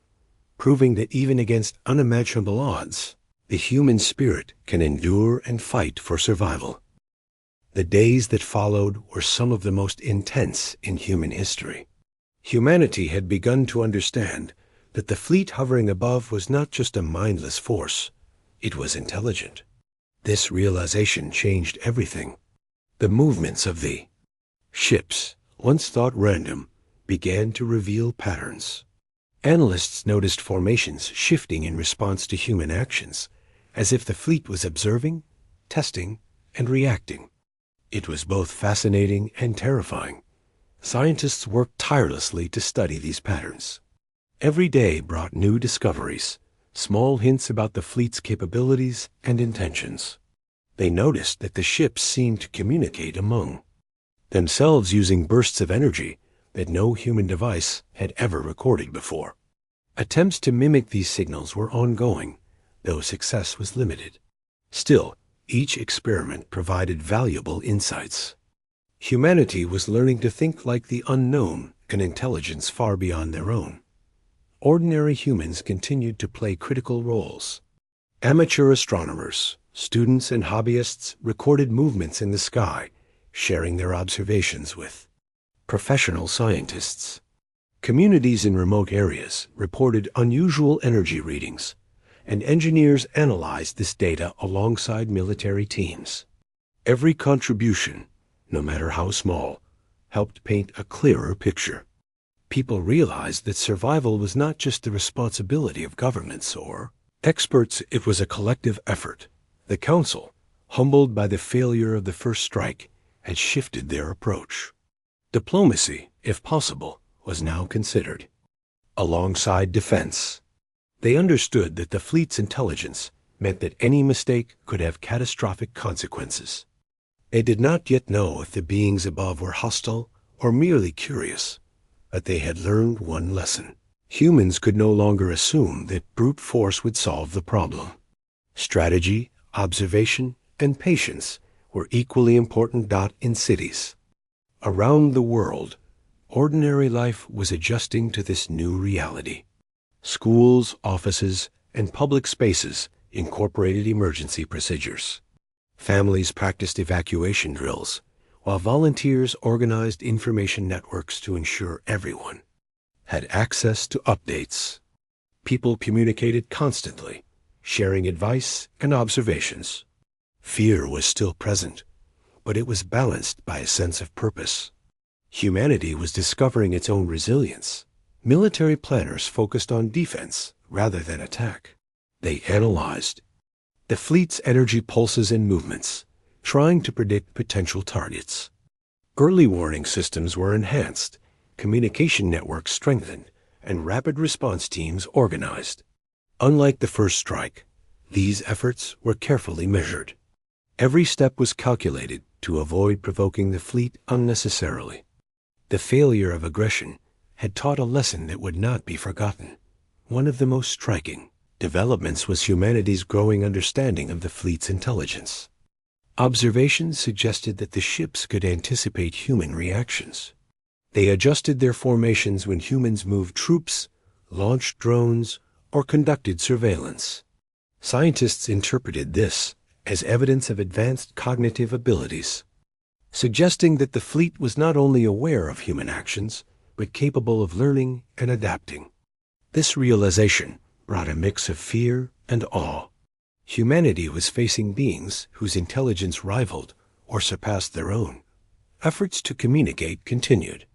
proving that even against unimaginable odds, the human spirit can endure and fight for survival. The days that followed were some of the most intense in human history. Humanity had begun to understand that the fleet hovering above was not just a mindless force, it was intelligent. This realization changed everything. The movements of the ships, once thought random, began to reveal patterns. Analysts noticed formations shifting in response to human actions, as if the fleet was observing, testing, and reacting. It was both fascinating and terrifying. Scientists worked tirelessly to study these patterns. Every day brought new discoveries, small hints about the fleet's capabilities and intentions. They noticed that the ships seemed to communicate among themselves using bursts of energy that no human device had ever recorded before. Attempts to mimic these signals were ongoing, though success was limited. Still, each experiment provided valuable insights. Humanity was learning to think like the unknown, an intelligence far beyond their own. Ordinary humans continued to play critical roles. Amateur astronomers, students, and hobbyists recorded movements in the sky, sharing their observations with professional scientists. Communities in remote areas reported unusual energy readings, and engineers analyzed this data alongside military teams. Every contribution, no matter how small, helped paint a clearer picture. People realized that survival was not just the responsibility of governments or experts, it was a collective effort. The Council, humbled by the failure of the first strike, had shifted their approach. Diplomacy, if possible, was now considered alongside defense. They understood that the fleet's intelligence meant that any mistake could have catastrophic consequences. They did not yet know if the beings above were hostile or merely curious, but they had learned one lesson. Humans could no longer assume that brute force would solve the problem. Strategy, observation, and patience were equally important. In cities around the world, ordinary life was adjusting to this new reality. Schools, offices, and public spaces incorporated emergency procedures. Families practiced evacuation drills, while volunteers organized information networks to ensure everyone had access to updates. People communicated constantly, sharing advice and observations. Fear was still present, but it was balanced by a sense of purpose. Humanity was discovering its own resilience. Military planners focused on defense rather than attack. They analyzed the fleet's energy pulses and movements, trying to predict potential targets. Early warning systems were enhanced, communication networks strengthened, and rapid response teams organized. Unlike the first strike, these efforts were carefully measured. Every step was calculated to avoid provoking the fleet unnecessarily. The failure of aggression had taught a lesson that would not be forgotten. One of the most striking developments was humanity's growing understanding of the fleet's intelligence. Observations suggested that the ships could anticipate human reactions. They adjusted their formations when humans moved troops, launched drones, or conducted surveillance. Scientists interpreted this as evidence of advanced cognitive abilities, suggesting that the fleet was not only aware of human actions, but capable of learning and adapting. This realization brought a mix of fear and awe. Humanity was facing beings whose intelligence rivaled or surpassed their own. Efforts to communicate continued.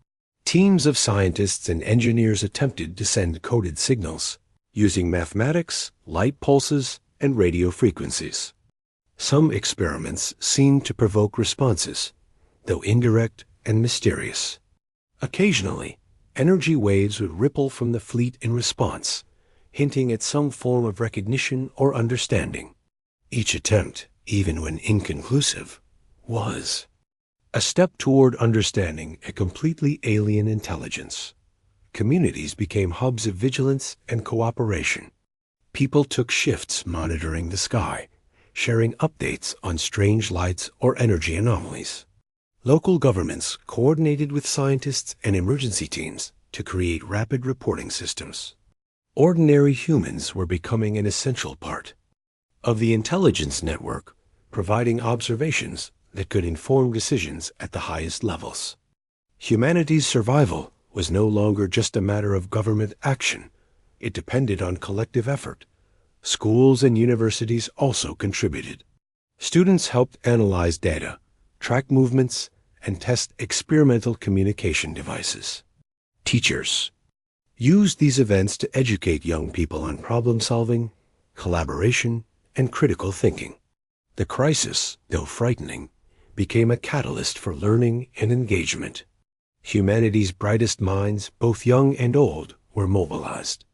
Teams of scientists and engineers attempted to send coded signals using mathematics, light pulses, and radio frequencies. Some experiments seemed to provoke responses, though indirect and mysterious. Occasionally, energy waves would ripple from the fleet in response, hinting at some form of recognition or understanding. Each attempt, even when inconclusive, was a step toward understanding a completely alien intelligence. Communities became hubs of vigilance and cooperation. People took shifts monitoring the sky, sharing updates on strange lights or energy anomalies. Local governments coordinated with scientists and emergency teams to create rapid reporting systems. Ordinary humans were becoming an essential part of the intelligence network, providing observations that could inform decisions at the highest levels. Humanity's survival was no longer just a matter of government action. It depended on collective effort. Schools and universities also contributed. Students helped analyze data, track movements, and test experimental communication devices. Teachers used these events to educate young people on problem-solving, collaboration, and critical thinking. The crisis, though frightening, became a catalyst for learning and engagement. Humanity's brightest minds, both young and old, were mobilized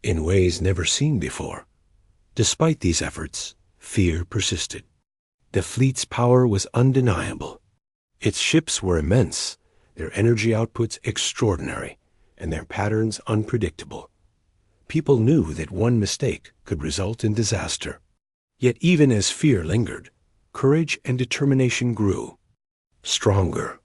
in ways never seen before. Despite these efforts, fear persisted. The fleet's power was undeniable. Its ships were immense, their energy outputs extraordinary, and their patterns unpredictable. People knew that one mistake could result in disaster. Yet even as fear lingered, courage and determination grew. Stronger.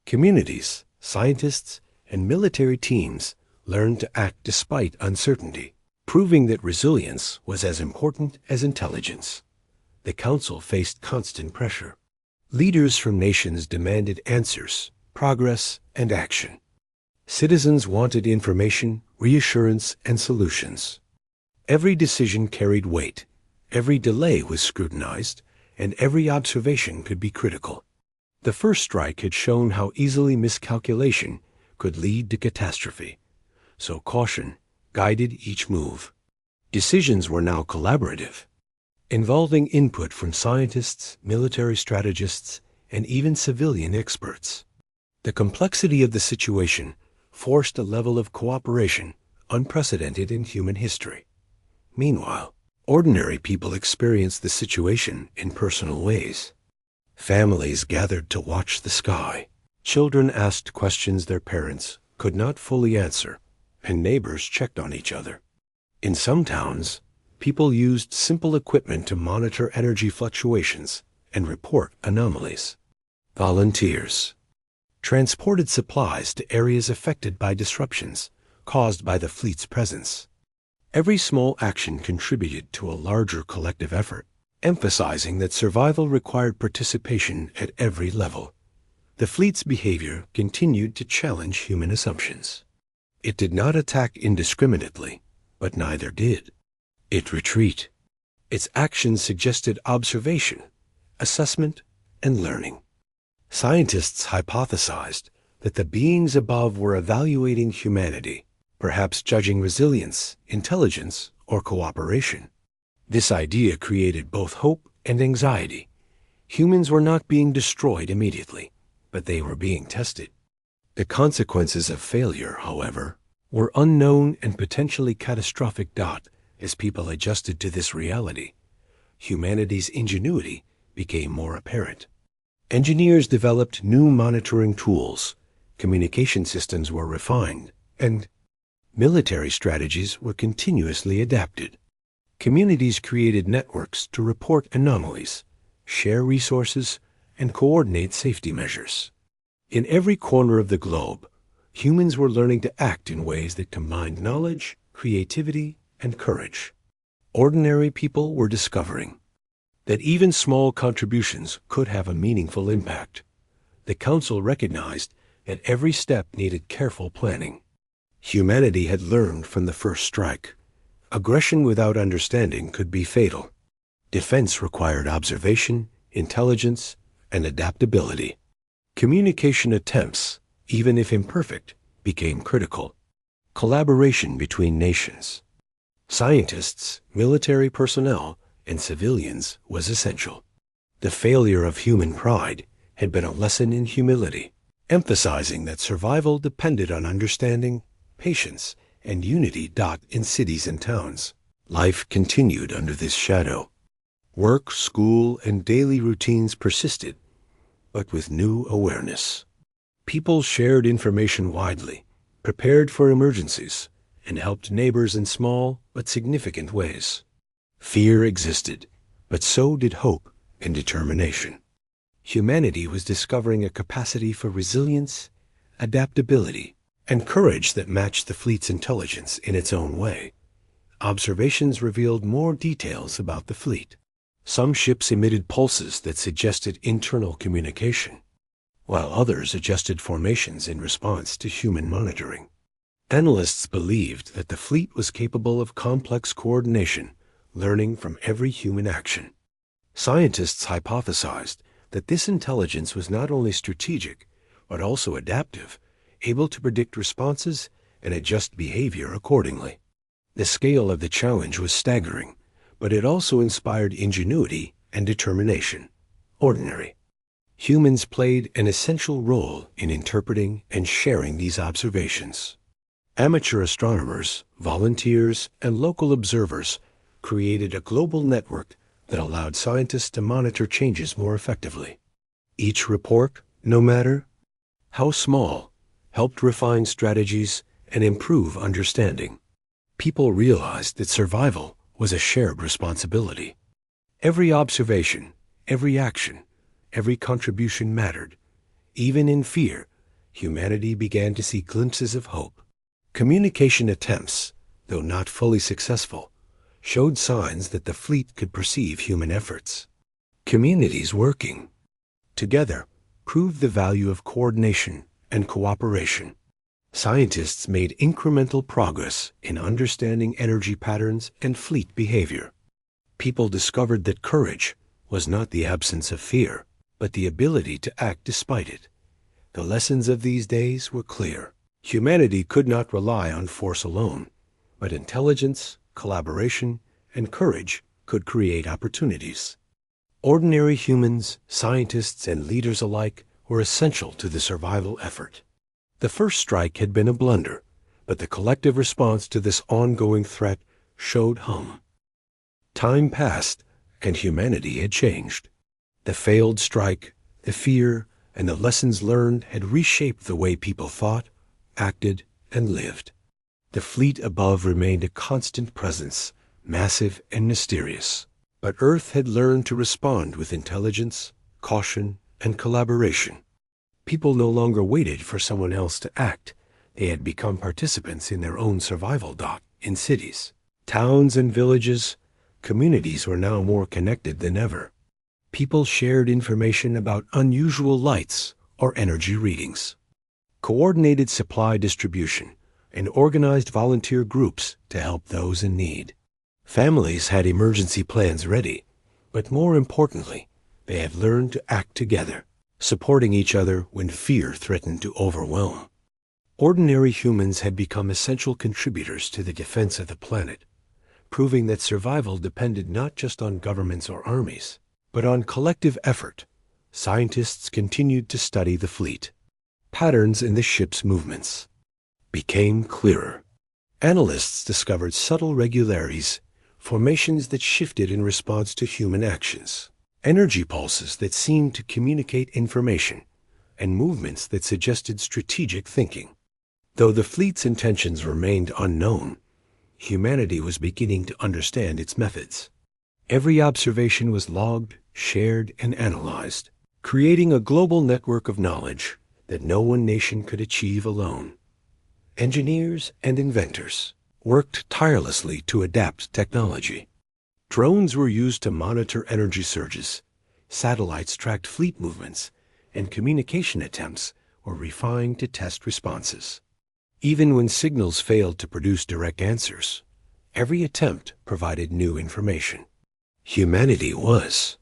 Communities, scientists, and military teams learned to act despite uncertainty, proving that resilience was as important as intelligence. The Council faced constant pressure. Leaders from nations demanded answers, progress, and action. Citizens wanted information, reassurance, and solutions. Every decision carried weight. Every delay was scrutinized, and every observation could be critical. The first strike had shown how easily miscalculation could lead to catastrophe, so caution guided each move. Decisions were now collaborative, involving input from scientists, military strategists, and even civilian experts. The complexity of the situation forced a level of cooperation unprecedented in human history. Meanwhile, ordinary people experienced the situation in personal ways. Families gathered to watch the sky. Children asked questions their parents could not fully answer, and neighbors checked on each other. In some towns, people used simple equipment to monitor energy fluctuations and report anomalies. Volunteers transported supplies to areas affected by disruptions caused by the fleet's presence. Every small action contributed to a larger collective effort, emphasizing that survival required participation at every level. The fleet's behavior continued to challenge human assumptions. It did not attack indiscriminately, but neither did it retreat. Its actions suggested observation, assessment, and learning. Scientists hypothesized that the beings above were evaluating humanity, perhaps judging resilience, intelligence, or cooperation. This idea created both hope and anxiety. Humans were not being destroyed immediately, but they were being tested. The consequences of failure, however, were unknown and potentially catastrophic. As people adjusted to this reality, humanity's ingenuity became more apparent. Engineers developed new monitoring tools, communication systems were refined, and military strategies were continuously adapted. Communities created networks to report anomalies, share resources, and coordinate safety measures. In every corner of the globe, humans were learning to act in ways that combined knowledge, creativity, and courage. Ordinary people were discovering that even small contributions could have a meaningful impact. The Council recognized that every step needed careful planning. Humanity had learned from the first strike. Aggression without understanding could be fatal. Defense required observation, intelligence, and adaptability. Communication attempts, even if imperfect, became critical. Collaboration between nations, scientists, military personnel, and civilians was essential. The failure of human pride had been a lesson in humility, emphasizing that survival depended on understanding, patience, and unity. In cities and towns, life continued under this shadow. Work, school, and daily routines persisted, but with new awareness. People shared information widely, prepared for emergencies, and helped neighbors in small but significant ways. Fear existed, but so did hope and determination. Humanity was discovering a capacity for resilience, adaptability, and courage that matched the fleet's intelligence in its own way. Observations revealed more details about the fleet. Some ships emitted pulses that suggested internal communication, while others adjusted formations in response to human monitoring. Analysts believed that the fleet was capable of complex coordination, learning from every human action. Scientists hypothesized that this intelligence was not only strategic, but also adaptive, able to predict responses and adjust behavior accordingly. The scale of the challenge was staggering, but it also inspired ingenuity and determination. Ordinary humans played an essential role in interpreting and sharing these observations. Amateur astronomers, volunteers, and local observers created a global network that allowed scientists to monitor changes more effectively. Each report, no matter how small, helped refine strategies and improve understanding. People realized that survival was a shared responsibility. Every observation, every action, every contribution mattered. Even in fear, humanity began to see glimpses of hope. Communication attempts, though not fully successful, showed signs that the fleet could perceive human efforts. Communities working together proved the value of coordination and cooperation. Scientists made incremental progress in understanding energy patterns and fleet behavior. People discovered that courage was not the absence of fear, but the ability to act despite it. The lessons of these days were clear. Humanity could not rely on force alone, but intelligence, collaboration, and courage could create opportunities. Ordinary humans, scientists, and leaders alike were essential to the survival effort. The first strike had been a blunder, but the collective response to this ongoing threat showed hum. Time passed, and humanity had changed. The failed strike, the fear, and the lessons learned had reshaped the way people thought, acted, and lived. The fleet above remained a constant presence, massive and mysterious. But Earth had learned to respond with intelligence, caution, and collaboration. People no longer waited for someone else to act. They had become participants in their own survival. In cities, towns, and villages, communities were now more connected than ever. People shared information about unusual lights or energy readings. Coordinated supply distribution and organized volunteer groups to help those in need. Families had emergency plans ready, but more importantly, they had learned to act together, supporting each other when fear threatened to overwhelm. Ordinary humans had become essential contributors to the defense of the planet, proving that survival depended not just on governments or armies, but on collective effort. Scientists continued to study the fleet. Patterns in the ship's movements became clearer. Analysts discovered subtle regularities, formations that shifted in response to human actions, energy pulses that seemed to communicate information, and movements that suggested strategic thinking. Though the fleet's intentions remained unknown, humanity was beginning to understand its methods. Every observation was logged, shared, and analyzed, creating a global network of knowledge that no one nation could achieve alone. Engineers and inventors worked tirelessly to adapt technology. Drones were used to monitor energy surges, satellites tracked fleet movements, and communication attempts were refined to test responses. Even when signals failed to produce direct answers, every attempt provided new information. Humanity was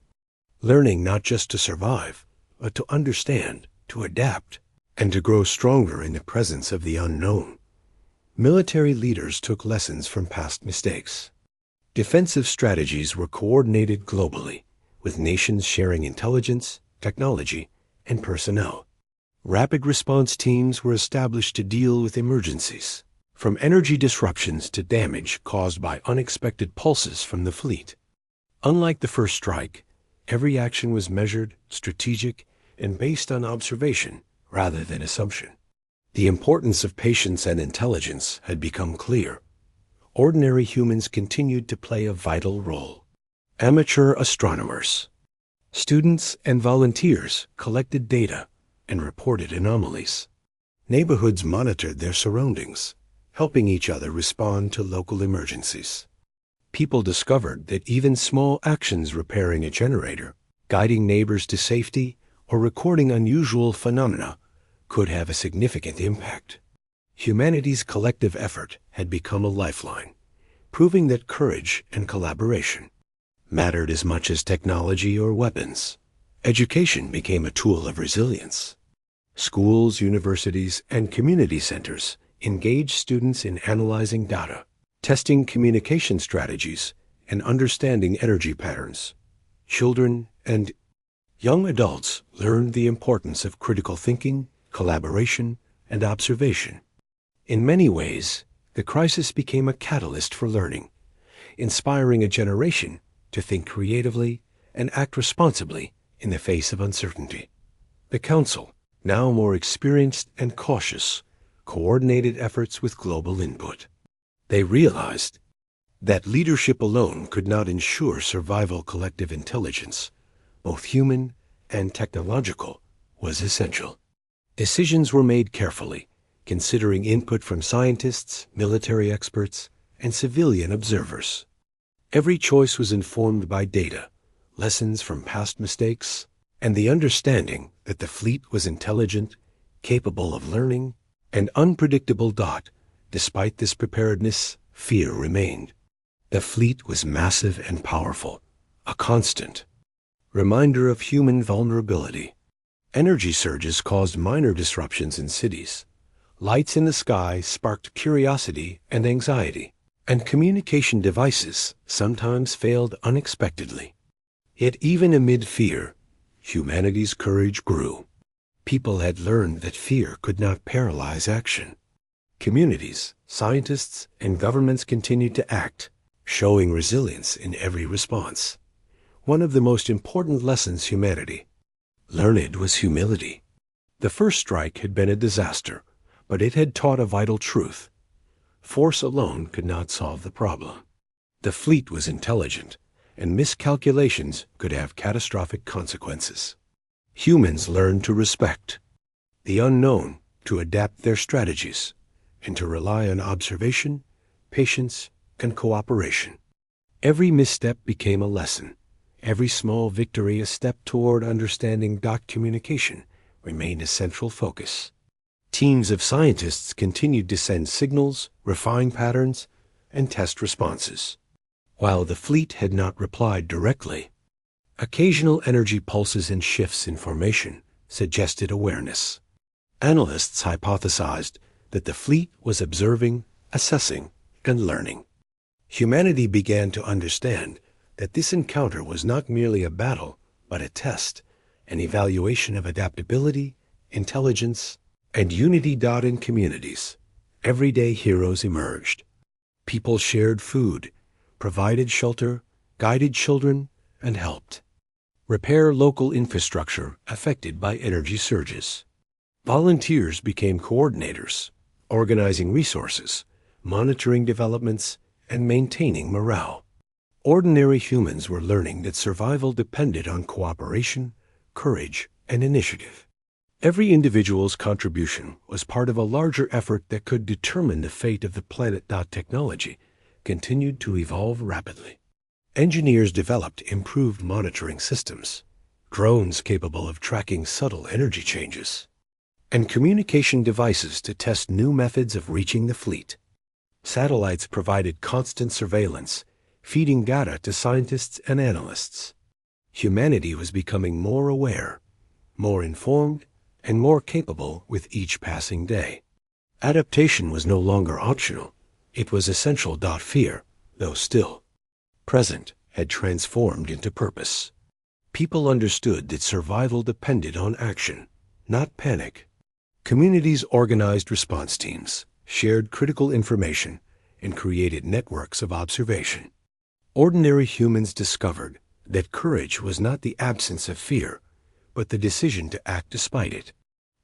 learning not just to survive, but to understand, to adapt, and to grow stronger in the presence of the unknown. Military leaders took lessons from past mistakes. Defensive strategies were coordinated globally, with nations sharing intelligence, technology, and personnel. Rapid response teams were established to deal with emergencies, from energy disruptions to damage caused by unexpected pulses from the fleet. Unlike the first strike, every action was measured, strategic, and based on observation rather than assumption. The importance of patience and intelligence had become clear. Ordinary humans continued to play a vital role. Amateur astronomers, students, and volunteers collected data and reported anomalies. Neighborhoods monitored their surroundings, helping each other respond to local emergencies. People discovered that even small actions repairing a generator, guiding neighbors to safety, or recording unusual phenomena could have a significant impact. Humanity's collective effort had become a lifeline, proving that courage and collaboration mattered as much as technology or weapons. Education became a tool of resilience. Schools, universities, and community centers engaged students in analyzing data, testing communication strategies, and understanding energy patterns. Children and young adults learned the importance of critical thinking, collaboration, and observation. In many ways, the crisis became a catalyst for learning, inspiring a generation to think creatively and act responsibly in the face of uncertainty. The Council, now more experienced and cautious, coordinated efforts with global input. They realized that leadership alone could not ensure survival. Collective intelligence, both human and technological, was essential. Decisions were made carefully, considering input from scientists, military experts, and civilian observers. Every choice was informed by data, lessons from past mistakes, and the understanding that the fleet was intelligent, capable of learning, and unpredictable. Despite this preparedness, fear remained. The fleet was massive and powerful, a constant reminder of human vulnerability. Energy surges caused minor disruptions in cities. Lights in the sky sparked curiosity and anxiety, and communication devices sometimes failed unexpectedly. Yet even amid fear, humanity's courage grew. People had learned that fear could not paralyze action. Communities, scientists, and governments continued to act, showing resilience in every response. One of the most important lessons humanity learned was humility. The first strike had been a disaster, but it had taught a vital truth. Force alone could not solve the problem. The fleet was intelligent, and miscalculations could have catastrophic consequences. Humans learned to respect the unknown, to adapt their strategies, and to rely on observation, patience, and cooperation. Every misstep became a lesson. Every small victory a step toward understanding. Communication remained a central focus. Teams of scientists continued to send signals, refine patterns, and test responses. While the fleet had not replied directly, occasional energy pulses and shifts in formation suggested awareness. Analysts hypothesized that the fleet was observing, assessing, and learning. Humanity began to understand that this encounter was not merely a battle, but a test, an evaluation of adaptability, intelligence, and unity. In communities, everyday heroes emerged. People shared food, provided shelter, guided children, and helped repair local infrastructure affected by energy surges. Volunteers became coordinators, organizing resources, monitoring developments, and maintaining morale. Ordinary humans were learning that survival depended on cooperation, courage, and initiative. Every individual's contribution was part of a larger effort that could determine the fate of the planet. Technology continued to evolve rapidly. Engineers developed improved monitoring systems, drones capable of tracking subtle energy changes, and communication devices to test new methods of reaching the fleet. Satellites provided constant surveillance, feeding data to scientists and analysts. Humanity was becoming more aware, more informed, and more capable with each passing day. Adaptation was no longer optional. It was essential. Fear, though still present, had transformed into purpose. People understood that survival depended on action, not panic. Communities organized response teams, shared critical information, and created networks of observation. Ordinary humans discovered that courage was not the absence of fear, but the decision to act despite it.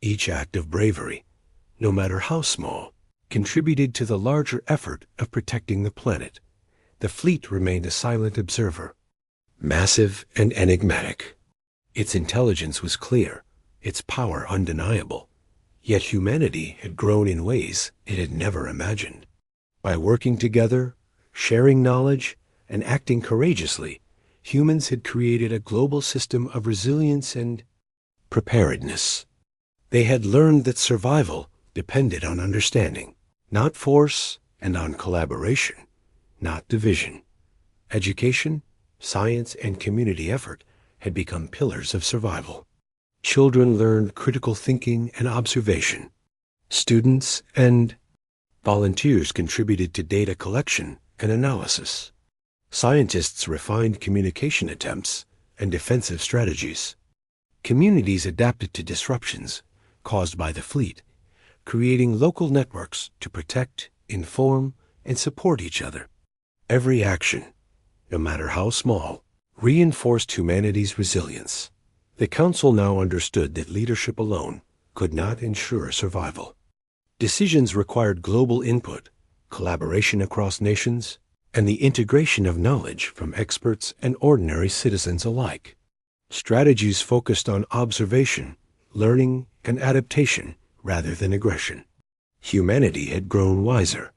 Each act of bravery, no matter how small, contributed to the larger effort of protecting the planet. The fleet remained a silent observer, massive and enigmatic. Its intelligence was clear, its power undeniable. Yet humanity had grown in ways it had never imagined. By working together, sharing knowledge, and acting courageously, humans had created a global system of resilience and preparedness. They had learned that survival depended on understanding, not force, and on collaboration, not division. Education, science, and community effort had become pillars of survival. Children learned critical thinking and observation. Students and volunteers contributed to data collection and analysis. Scientists refined communication attempts and defensive strategies. Communities adapted to disruptions caused by the fleet, creating local networks to protect, inform, and support each other. Every action, no matter how small, reinforced humanity's resilience. The Council now understood that leadership alone could not ensure survival. Decisions required global input, collaboration across nations, and the integration of knowledge from experts and ordinary citizens alike. Strategies focused on observation, learning, and adaptation rather than aggression. Humanity had grown wiser,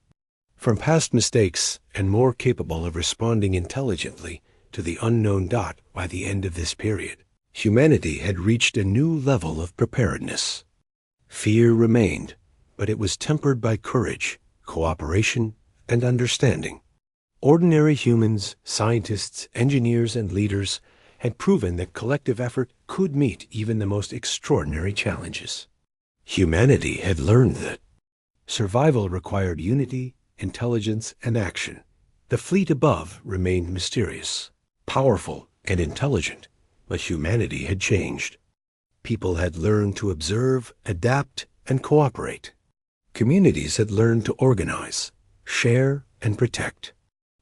from past mistakes and more capable of responding intelligently to the unknown. By the end of this period, humanity had reached a new level of preparedness. Fear remained, but it was tempered by courage, cooperation, and understanding. Ordinary humans, scientists, engineers, and leaders had proven that collective effort could meet even the most extraordinary challenges. Humanity had learned that survival required unity, intelligence, and action. The fleet above remained mysterious, powerful, and intelligent, but humanity had changed. People had learned to observe, adapt, and cooperate. Communities had learned to organize, share, and protect.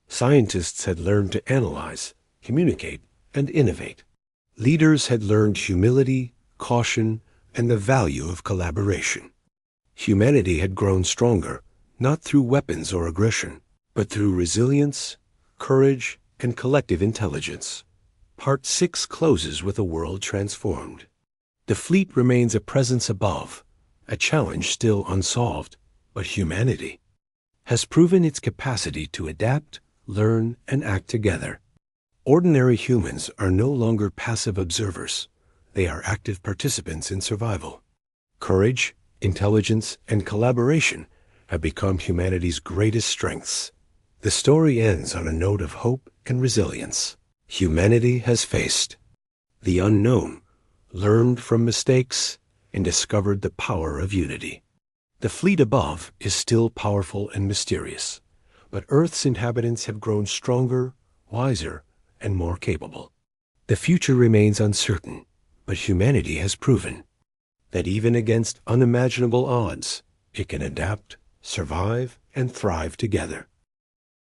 Scientists had learned to analyze, communicate, and innovate. Leaders had learned humility, caution, and the value of collaboration. Humanity had grown stronger, not through weapons or aggression, but through resilience, courage, and collective intelligence. Part 6 closes with a world transformed. The fleet remains a presence above, a challenge still unsolved, but humanity has proven its capacity to adapt, learn, and act together. Ordinary humans are no longer passive observers. They are active participants in survival. Courage, intelligence, and collaboration have become humanity's greatest strengths. The story ends on a note of hope and resilience. Humanity has faced the unknown, learned from mistakes, and discovered the power of unity. The fleet above is still powerful and mysterious, but Earth's inhabitants have grown stronger, wiser, and more capable. The future remains uncertain, but humanity has proven that even against unimaginable odds, it can adapt, survive, and thrive together.